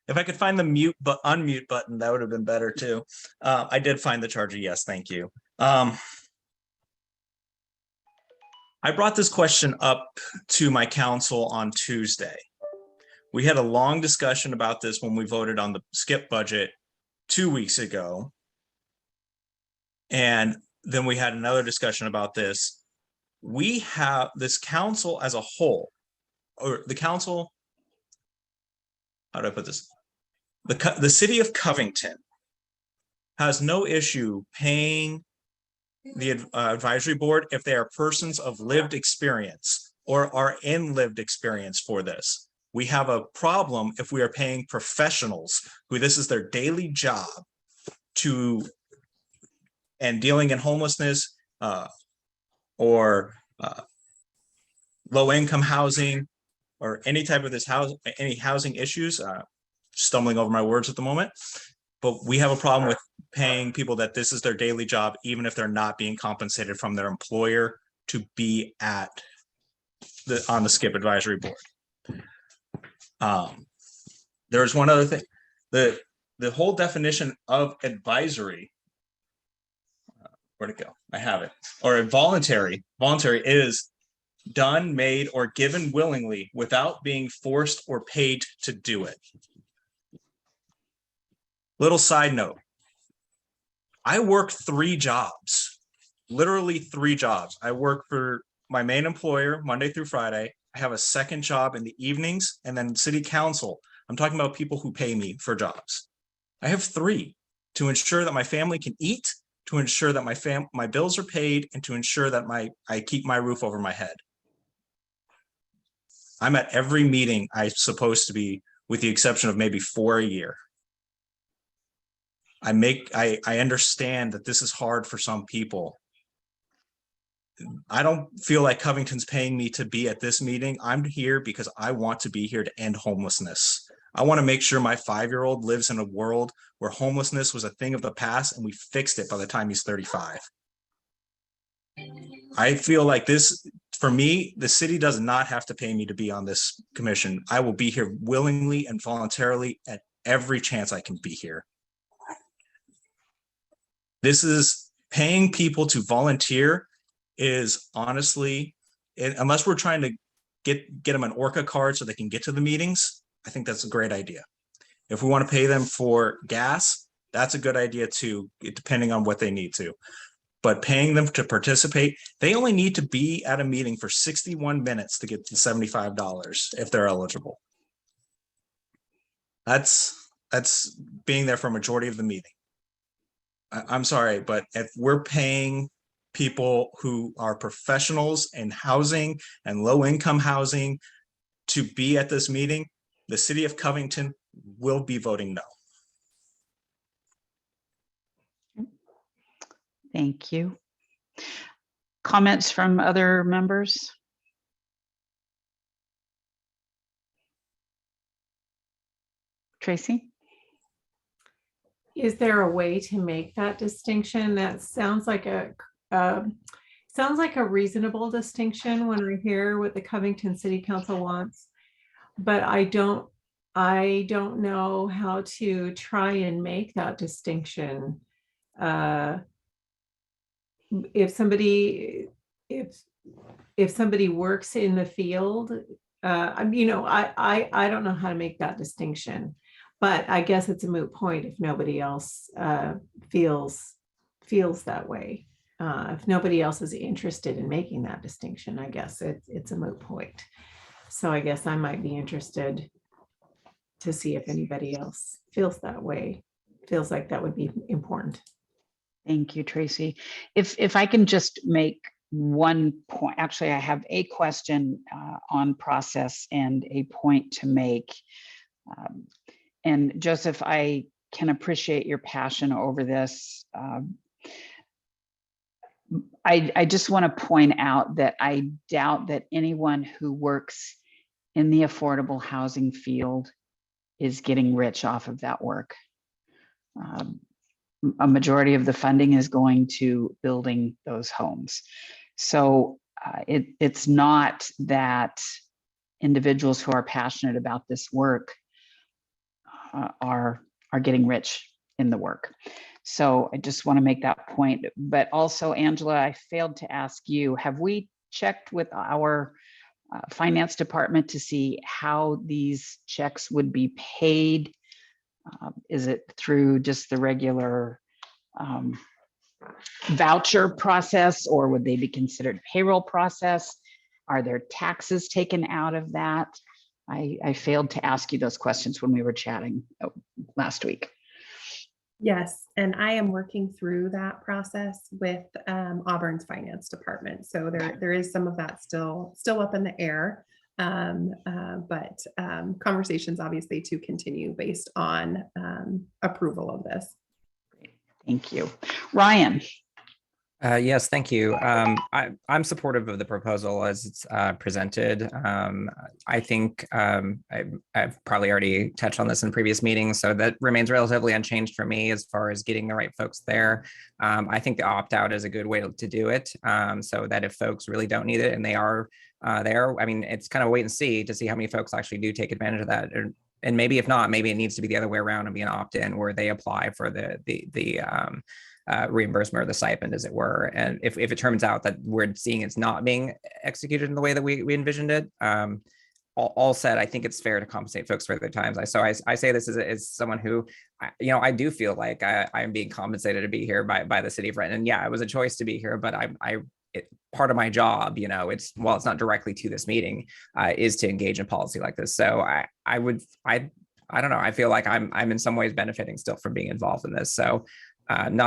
If I could find the mute but unmute button, that would have been better too. I did find the charger. Yes, thank you. I brought this question up to my council on Tuesday. We had a long discussion about this when we voted on the skip budget 2 weeks ago. And then we had another discussion about this. We have this council as a whole, or the council, how do I put this? The city of Covington has no issue paying the advisory board if they are persons of lived experience or are in lived experience for this. We have a problem if we are paying professionals who this is their daily job to and dealing in homelessness or low income housing or any type of any housing issues. Stumbling over my words at the moment, but we have a problem with paying people that this is their daily job, even if they're not being compensated from their employer to be at on the skip advisory board. There's one other thing. The whole definition of advisory, where'd it go? I have it. Or voluntary is done, made, or given willingly without being forced or paid to do it. Little side note, I work 3 jobs, literally 3 jobs. I work for my main employer Monday through Friday. I have a second job in the evenings, and then city council. I'm talking about people who pay me for jobs. I have 3 to ensure that my family can eat, to ensure that my bills are paid, and to ensure that I keep my roof over my head. I'm at every meeting I'm supposed to be, with the exception of maybe 4 a year. I understand that this is hard for some people. I don't feel like Covington's paying me to be at this meeting. I'm here because I want to be here to end homelessness. I want to make sure my 5-year-old lives in a world where homelessness was a thing of the past and we fixed it by the time he's 35. I feel like this, for me, the city does not have to pay me to be on this commission. I will be here willingly and voluntarily at every chance I can be here. This is paying people to volunteer is honestly, unless we're trying to get them an Orca card so they can get to the meetings, I think that's a great idea. If we want to pay them for gas, that's a good idea too, depending on what they need to. But paying them to participate, they only need to be at a meeting for 61 minutes to get to $75 if they're eligible. That's being there for a majority of the meeting. I'm sorry, but if we're paying people who are professionals in housing and low income housing to be at this meeting, the city of Covington will be voting no. Thank you. Comments from other members? Tracy? is there a way to make that distinction? That sounds like a reasonable distinction when I hear what the Covington City Council wants, but I don't know how to try and make that distinction. If somebody works in the field, I don't know how to make that distinction, but I guess it's a moot point if nobody else feels that way. If nobody else is interested in making that distinction, I guess it's a moot point. So I guess I might be interested to see if anybody else feels that way, feels like that would be important. Thank you, Tracy. If I can just make one point, actually, I have a question on process and a point to make. And Joseph, I can appreciate your passion over this. I just want to point out that I doubt that anyone who works in the affordable housing field is getting rich off of that work. A majority of the funding is going to building those homes. So it's not that individuals who are passionate about this work are getting rich in the work. So I just want to make that point. But also, Angela, I failed to ask you, have we checked with our finance department to see how these checks would be paid? Is it through just the regular voucher process, or would they be considered payroll process? Are there taxes taken out of that? I failed to ask you those questions when we were chatting last week. Yes, and I am working through that process with Auburn's finance department. So there is some of that still up in the air. But conversations obviously to continue based on approval of this. Thank you. Ryan. Yes, thank you. I'm supportive of the proposal as it's presented. I think I've probably already touched on this in previous meetings, so that remains relatively unchanged for me as far as getting the right folks there. I think the opt-out is a good way to do it, so that if folks really don't need it and they are there, I mean, it's kind of wait and see to see how many folks actually do take advantage of that. And maybe if not, maybe it needs to be the other way around and be an opt-in where they apply for the reimbursement or the stipend, as it were. And if it turns out that we're seeing it's not being executed in the way that we envisioned it, all said, I think it's fair to compensate folks for their times. I say this as someone who, I do feel like I'm being compensated to be here by the city of Renton. And yeah, it was a choice to be here, but part of my job, it's not directly to this meeting, is to engage in policy like this. So I don't know. I feel like I'm in some ways benefiting still from being involved in this. So and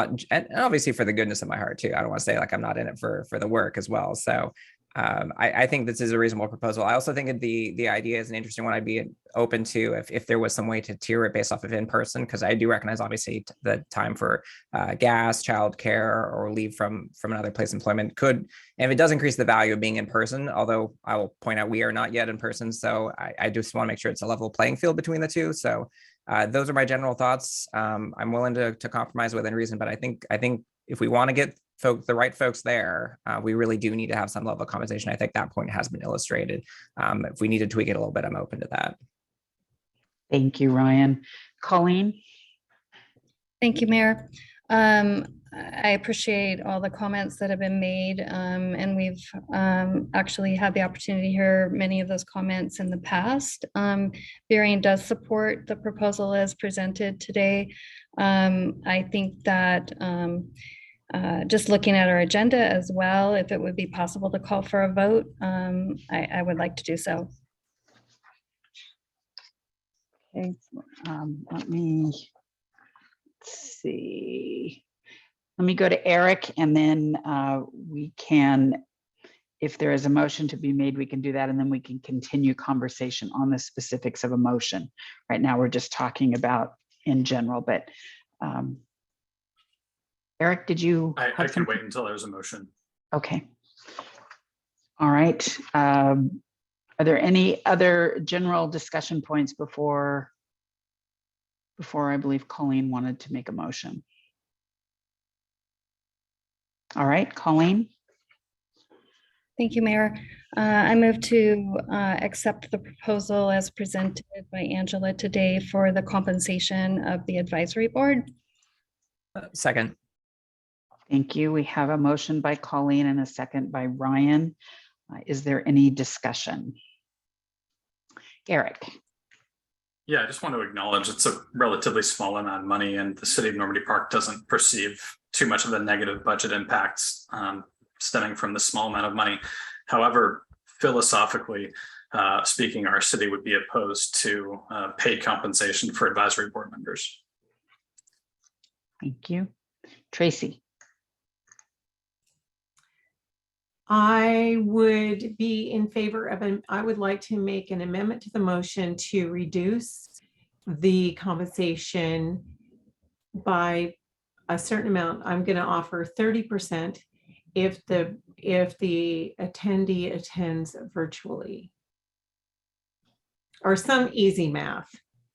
obviously for the goodness of my heart too. I don't want to say like I'm not in it for the work as well. So I think this is a reasonable proposal. I also think that the idea is an interesting one. I'd be open to if there was some way to tier it based off of in person, because I do recognize obviously the time for gas, childcare, or leave from another place of employment could, and if it does increase the value of being in person, although I will point out we are not yet in person, so I just want to make sure it's a level playing field between the two. So those are my general thoughts. I'm willing to compromise within reason, but I think if we want to get the right folks there, we really do need to have some level of compensation. I think that point has been illustrated. If we need to tweak it a little bit, I'm open to that. Thank you, Ryan. Colleen. Thank you, Mayor. I appreciate all the comments that have been made, and we've actually had the opportunity to hear many of those comments in the past. Varian does support the proposal as presented today. I think that just looking at our agenda as well, if it would be possible to call for a vote, I would like to do so. Okay, let me see. Let me go to Eric, and then we can, if there is a motion to be made, we can do that, and then we can continue conversation on the specifics of a motion. Right now, we're just talking about in general, but Eric, did you? I can wait until there's a motion. Okay. All right. Are there any other general discussion points before before I believe Colleen wanted to make a motion. All right, Colleen. Thank you, Mayor. I move to accept the proposal as presented by Angela today for the compensation of the advisory board. Second. Thank you. We have a motion by Colleen and a second by Ryan. Is there any discussion? Eric. Yeah, I just want to acknowledge it's a relatively small amount of money, and the city of Normandy Park doesn't perceive too much of the negative budget impacts stemming from the small amount of money. However, philosophically speaking, our city would be opposed to paid compensation for advisory board members. Thank you. Tracy. I would be in favor of I would like to make an amendment to the motion to reduce the compensation by a certain amount. I'm going to offer 30% if the attendee attends virtually. Or some easy math.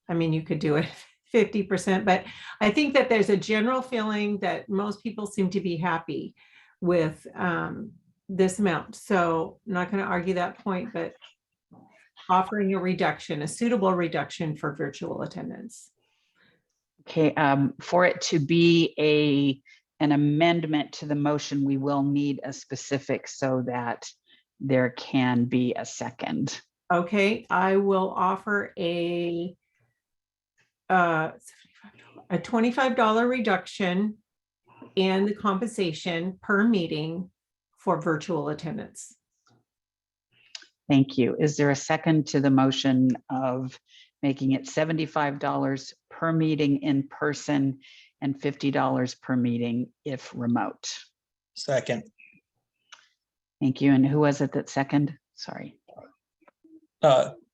I mean, you could do it 50%, but I think that there's a general feeling that most people seem to be happy with this amount. So I'm not going to argue that point, but offering a reduction, a suitable reduction for virtual attendance. Okay, for it to be an amendment to the motion, we will need a specific so that there can be a second. Okay, I will offer a $25 reduction in the compensation per meeting for virtual attendance. Thank you. Is there a second to the motion of making it $75 per meeting in person and $50 per meeting if remote? Second. Thank you. And who was it that second? Sorry.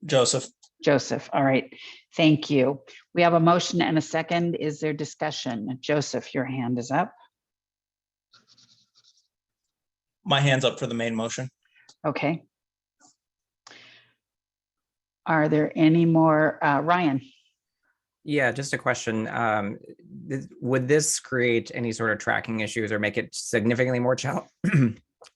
Joseph. Joseph. All right. Thank you. We have a motion and a second. Is there discussion? Joseph, your hand is up. My hand's up for the main motion. Okay. Are there any more? Ryan? Yeah, just a question. Would this create any sort of tracking issues or make it significantly more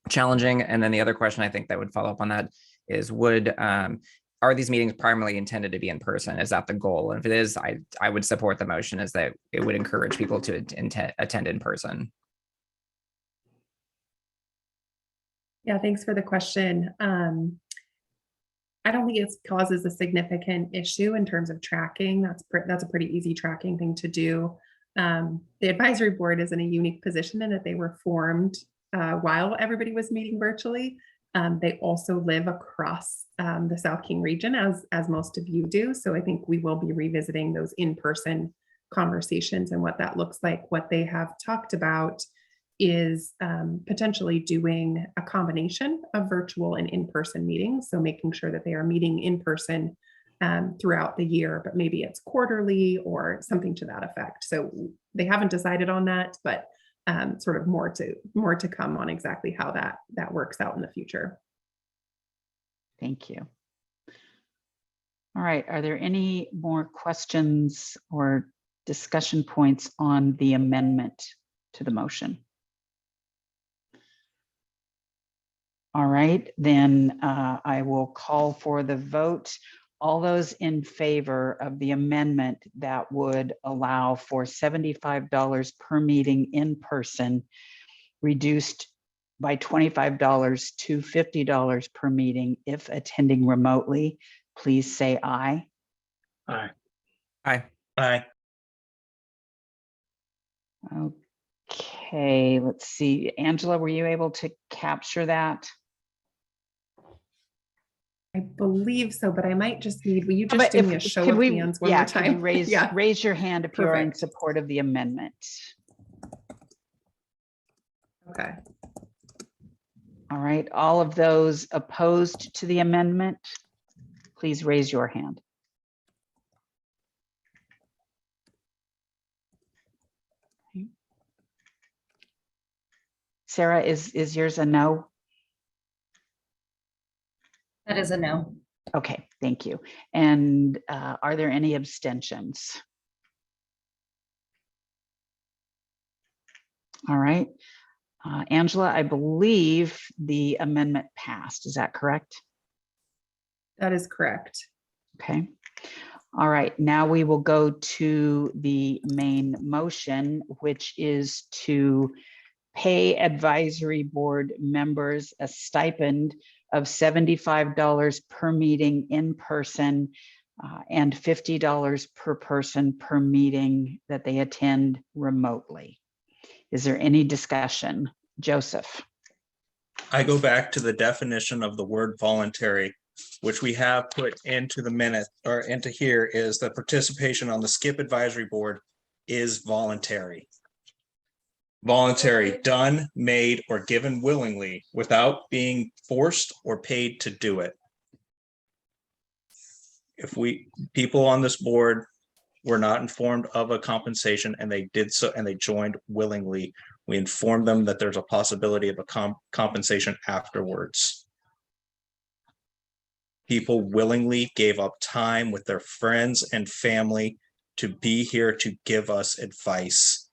challenging? And then the other question I think that would follow up on that is, are these meetings primarily intended to be in person? Is that the goal? And if it is, I would support the motion, is that it would encourage people to attend in person. Yeah, thanks for the question. I don't think it causes a significant issue in terms of tracking. That's a pretty easy tracking thing to do. The advisory board is in a unique position in that they were formed while everybody was meeting virtually. They also live across the South King region, as most of you do. So I think we will be revisiting those in-person conversations and what that looks like. What they have talked about is potentially doing a combination of virtual and in-person meetings. So making sure that they are meeting in person throughout the year, but maybe it's quarterly or something to that effect. So they haven't decided on that, but sort of more to come on exactly how that works out in the future. Thank you. All right, are there any more questions or discussion points on the amendment to the motion? All right, then I will call for the vote. All those in favor of the amendment that would allow for $75 per meeting in person, reduced by $25 to $50 per meeting if attending remotely, please say aye. Aye. Aye. Aye. Okay, let's see. Angela, were you able to capture that? I believe so, but I might just need, will you just do me a show of hands one more time? Can you raise your hand if you're in support of the amendment? Okay. All right, all of those opposed to the amendment, please raise your hand. Sarah, is yours a no? That is a no. Okay, thank you. And are there any abstentions? All right. Angela, I believe the amendment passed. Is that correct? That is correct. Okay. All right. Now we will go to the main motion, which is to pay advisory board members a stipend of $75 per meeting in person and $50 per person per meeting that they attend remotely. Is there any discussion? Joseph? I go back to the definition of the word voluntary, which we have put into the minute or into here, is that participation on the SKIP advisory board is voluntary. Voluntary, done, made, or given willingly without being forced or paid to do it. If people on this board were not informed of a compensation and they did so and they joined willingly, we informed them that there's a possibility of a compensation afterwards. People willingly gave up time with their friends and family to be here to give us advice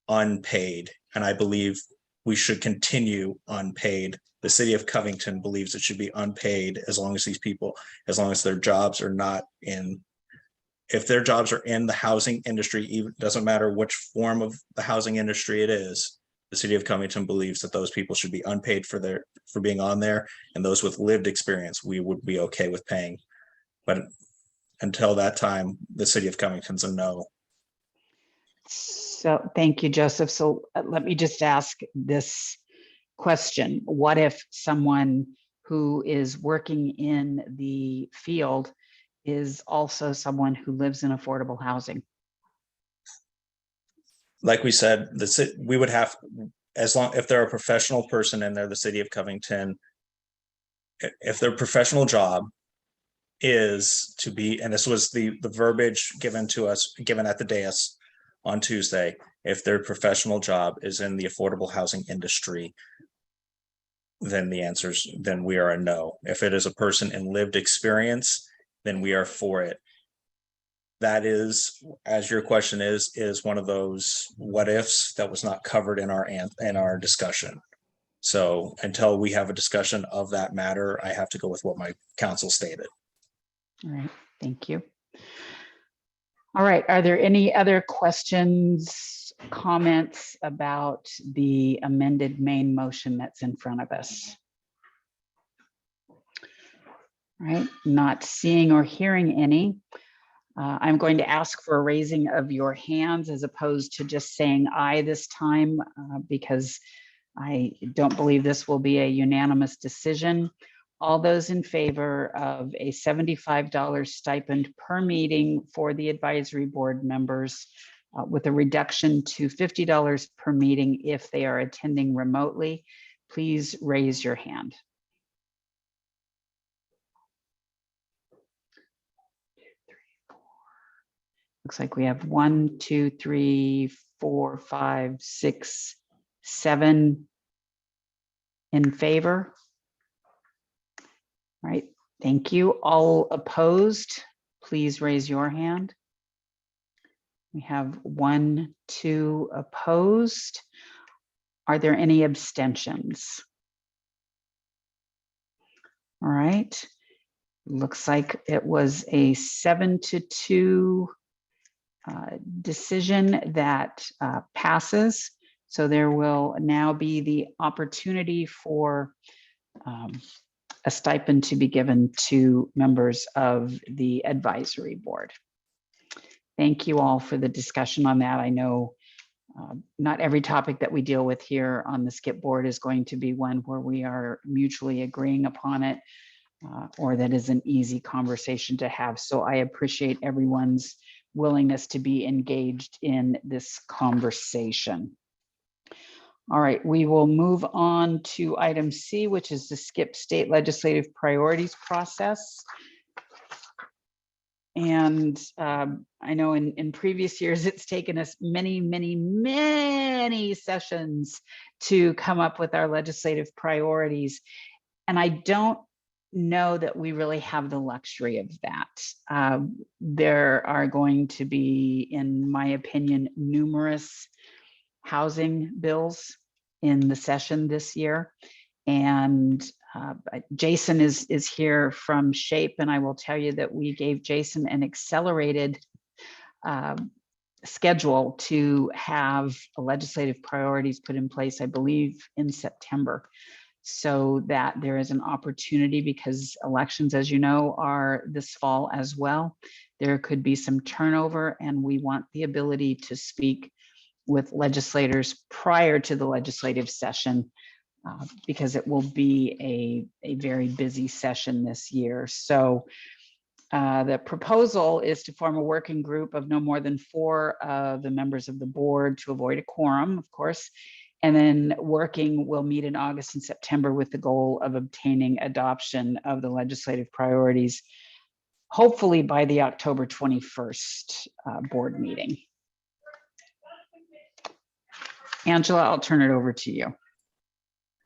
unpaid. And I believe we should continue unpaid. The city of Covington believes it should be unpaid as long as these people, as long as their jobs are not in, if their jobs are in the housing industry, even doesn't matter which form of the housing industry it is, the city of Covington believes that those people should be unpaid for being on there, and those with lived experience we would be okay with paying. But until that time, the city of Covington's a no. So thank you, Joseph. So let me just ask this question. What if someone who is working in the field is also someone who lives in affordable housing? Like we said, we would have, as long if they're a professional person in there, the city of Covington, if their professional job is to be, and this was the verbiage given to us, given at the dais on Tuesday, if their professional job is in the affordable housing industry, then then we are a no. If it is a person in lived experience, then we are for it. That is, as your question is one of those what ifs that was not covered in our discussion. So until we have a discussion of that matter, I have to go with what my counsel stated. All right, thank you. All right, are there any other questions, comments about the amended main motion that's in front of us? All right, not seeing or hearing any. I'm going to ask for a raising of your hands as opposed to just saying aye this time, because I don't believe this will be a unanimous decision. All those in favor of a $75 stipend per meeting for the advisory board members with a reduction to $50 per meeting if they are attending remotely, please raise your hand. Looks like we have 1, 2, 3, 4, 5, 6, 7 in favor. All right, thank you. All opposed, please raise your hand. We have 1, 2 opposed. Are there any abstentions? All right, looks like it was a 7-2 decision that passes. So there will now be the opportunity for a stipend to be given to members of the advisory board. Thank you all for the discussion on that. I know not every topic that we deal with here on the SKIP board is going to be one where we are mutually agreeing upon it, or that is an easy conversation to have. So I appreciate everyone's willingness to be engaged in this conversation. All right, we will move on to item C, which is the SKIP state legislative priorities process. And I know in previous years, it's taken us many, many, many sessions to come up with our legislative priorities. And I don't know that we really have the luxury of that. There are going to be, in my opinion, numerous housing bills in the session this year. And Jason is here from SHAPE, and I will tell you that we gave Jason an accelerated schedule to have legislative priorities put in place, I believe, in September, so that there is an opportunity, because elections, as you know, are this fall as well. There could be some turnover, and we want the ability to speak with legislators prior to the legislative session, because it will be a very busy session this year. So the proposal is to form a working group of no more than 4 of the members of the board to avoid a quorum, of course. And then working will meet in August and September with the goal of obtaining adoption of the legislative priorities, hopefully by the October 21st board meeting. Angela, I'll turn it over to you.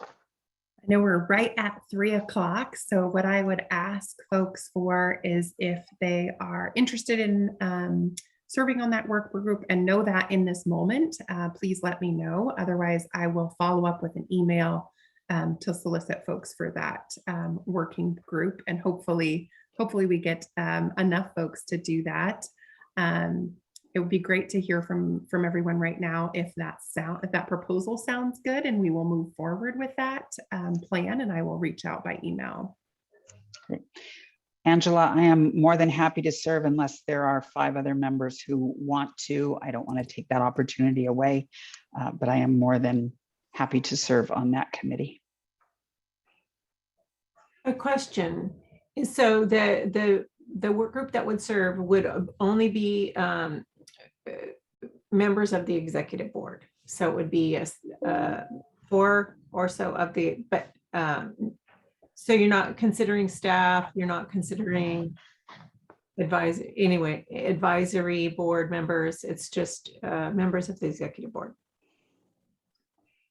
I know we're right at 3 o'clock. So what I would ask folks for is if they are interested in serving on that work group and know that in this moment, please let me know. Otherwise, I will follow up with an email to solicit folks for that working group. And hopefully we get enough folks to do that. It would be great to hear from everyone right now if that proposal sounds good, and we will move forward with that plan, and I will reach out by email. Great. Angela, I am more than happy to serve unless there are 5 other members who want to. I don't want to take that opportunity away, but I am more than happy to serve on that committee. A question. So the work group that would serve would only be members of the executive board. So it would be 4 or so of the, but so you're not considering staff, you're not considering advisory board members, it's just members of the executive board.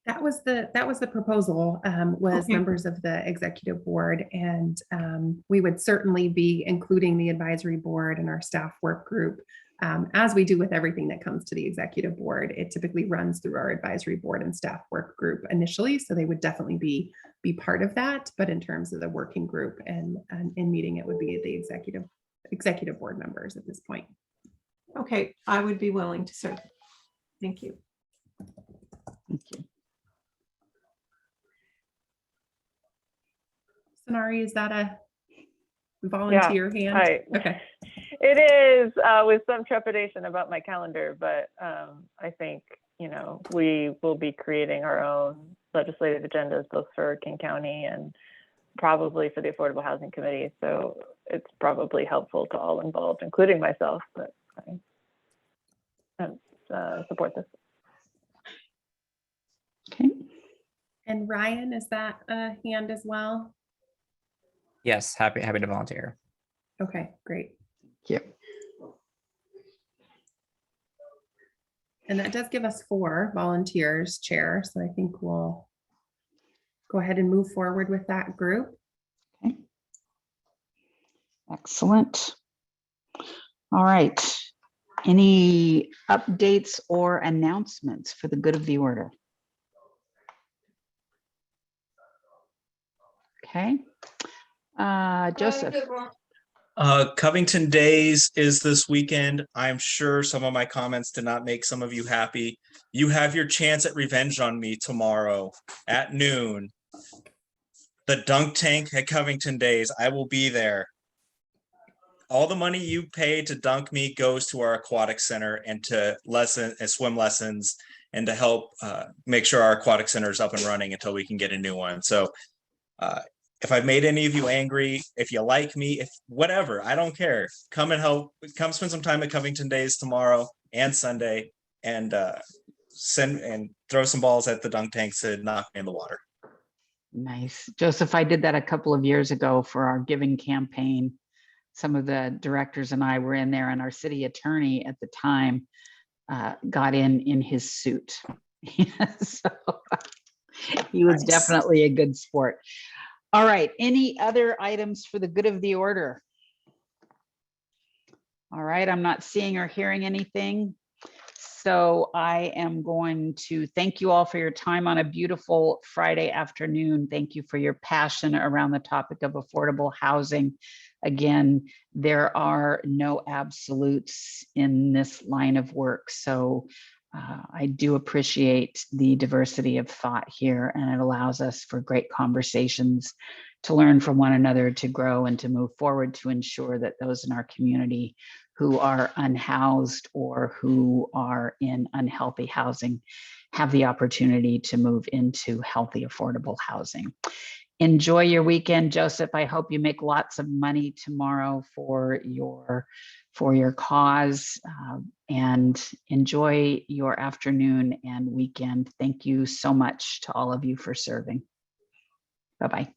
That was the proposal, was Okay. members of the executive board, and we would certainly be including the advisory board and our staff work group. As we do with everything that comes to the executive board, it typically runs through our advisory board and staff work group initially, so they would definitely be part of that. But in terms of the working group and in meeting, it would be the executive board members at this point. Okay, I would be willing to serve. Thank you. Thank you. Sonari, is that a volunteer hand? Okay. It is with some trepidation about my calendar, but I think, we will be creating our own legislative agendas, both for King County and probably for the Affordable Housing Committee. So it's probably helpful to all involved, including myself, but I support this. Okay. And Ryan, is that a hand as well? Yes, happy to volunteer. Okay, great. Thank you. And that does give us 4 volunteers, Chair. So I think we'll go ahead and move forward with that group. Okay. Excellent. All right. Any updates or announcements for the good of the order? Okay. Joseph. Covington Days is this weekend. I'm sure some of my comments did not make some of you happy. You have your chance at revenge on me tomorrow at noon. The dunk tank at Covington Days. I will be there. All the money you pay to dunk me goes to our aquatic center and to swim lessons, and to help make sure our aquatic center is up and running until we can get a new one. So if I've made any of you angry, if you like me, if whatever, I don't care. Come and help. Come spend some time at Covington Days tomorrow and Sunday, and throw some balls at the dunk tanks to knock me in the water. Nice. Joseph, I did that a couple of years ago for our giving campaign. Some of the directors and I were in there, and our city attorney at the time got in his suit. So he was definitely a good sport. All right, any other items for the good of the order? All right, I'm not seeing or hearing anything. so I am going to thank you all for your time on a beautiful Friday afternoon. Thank you for your passion around the topic of affordable housing. Again, there are no absolutes in this line of work. So I do appreciate the diversity of thought here, and it allows us for great conversations to learn from one another, to grow and to move forward, to ensure that those in our community who are unhoused or who are in unhealthy housing have the opportunity to move into healthy, affordable housing. Enjoy your weekend, Joseph. I hope you make lots of money tomorrow for your cause, and enjoy your afternoon and weekend. Thank you so much to all of you for serving. Bye-bye.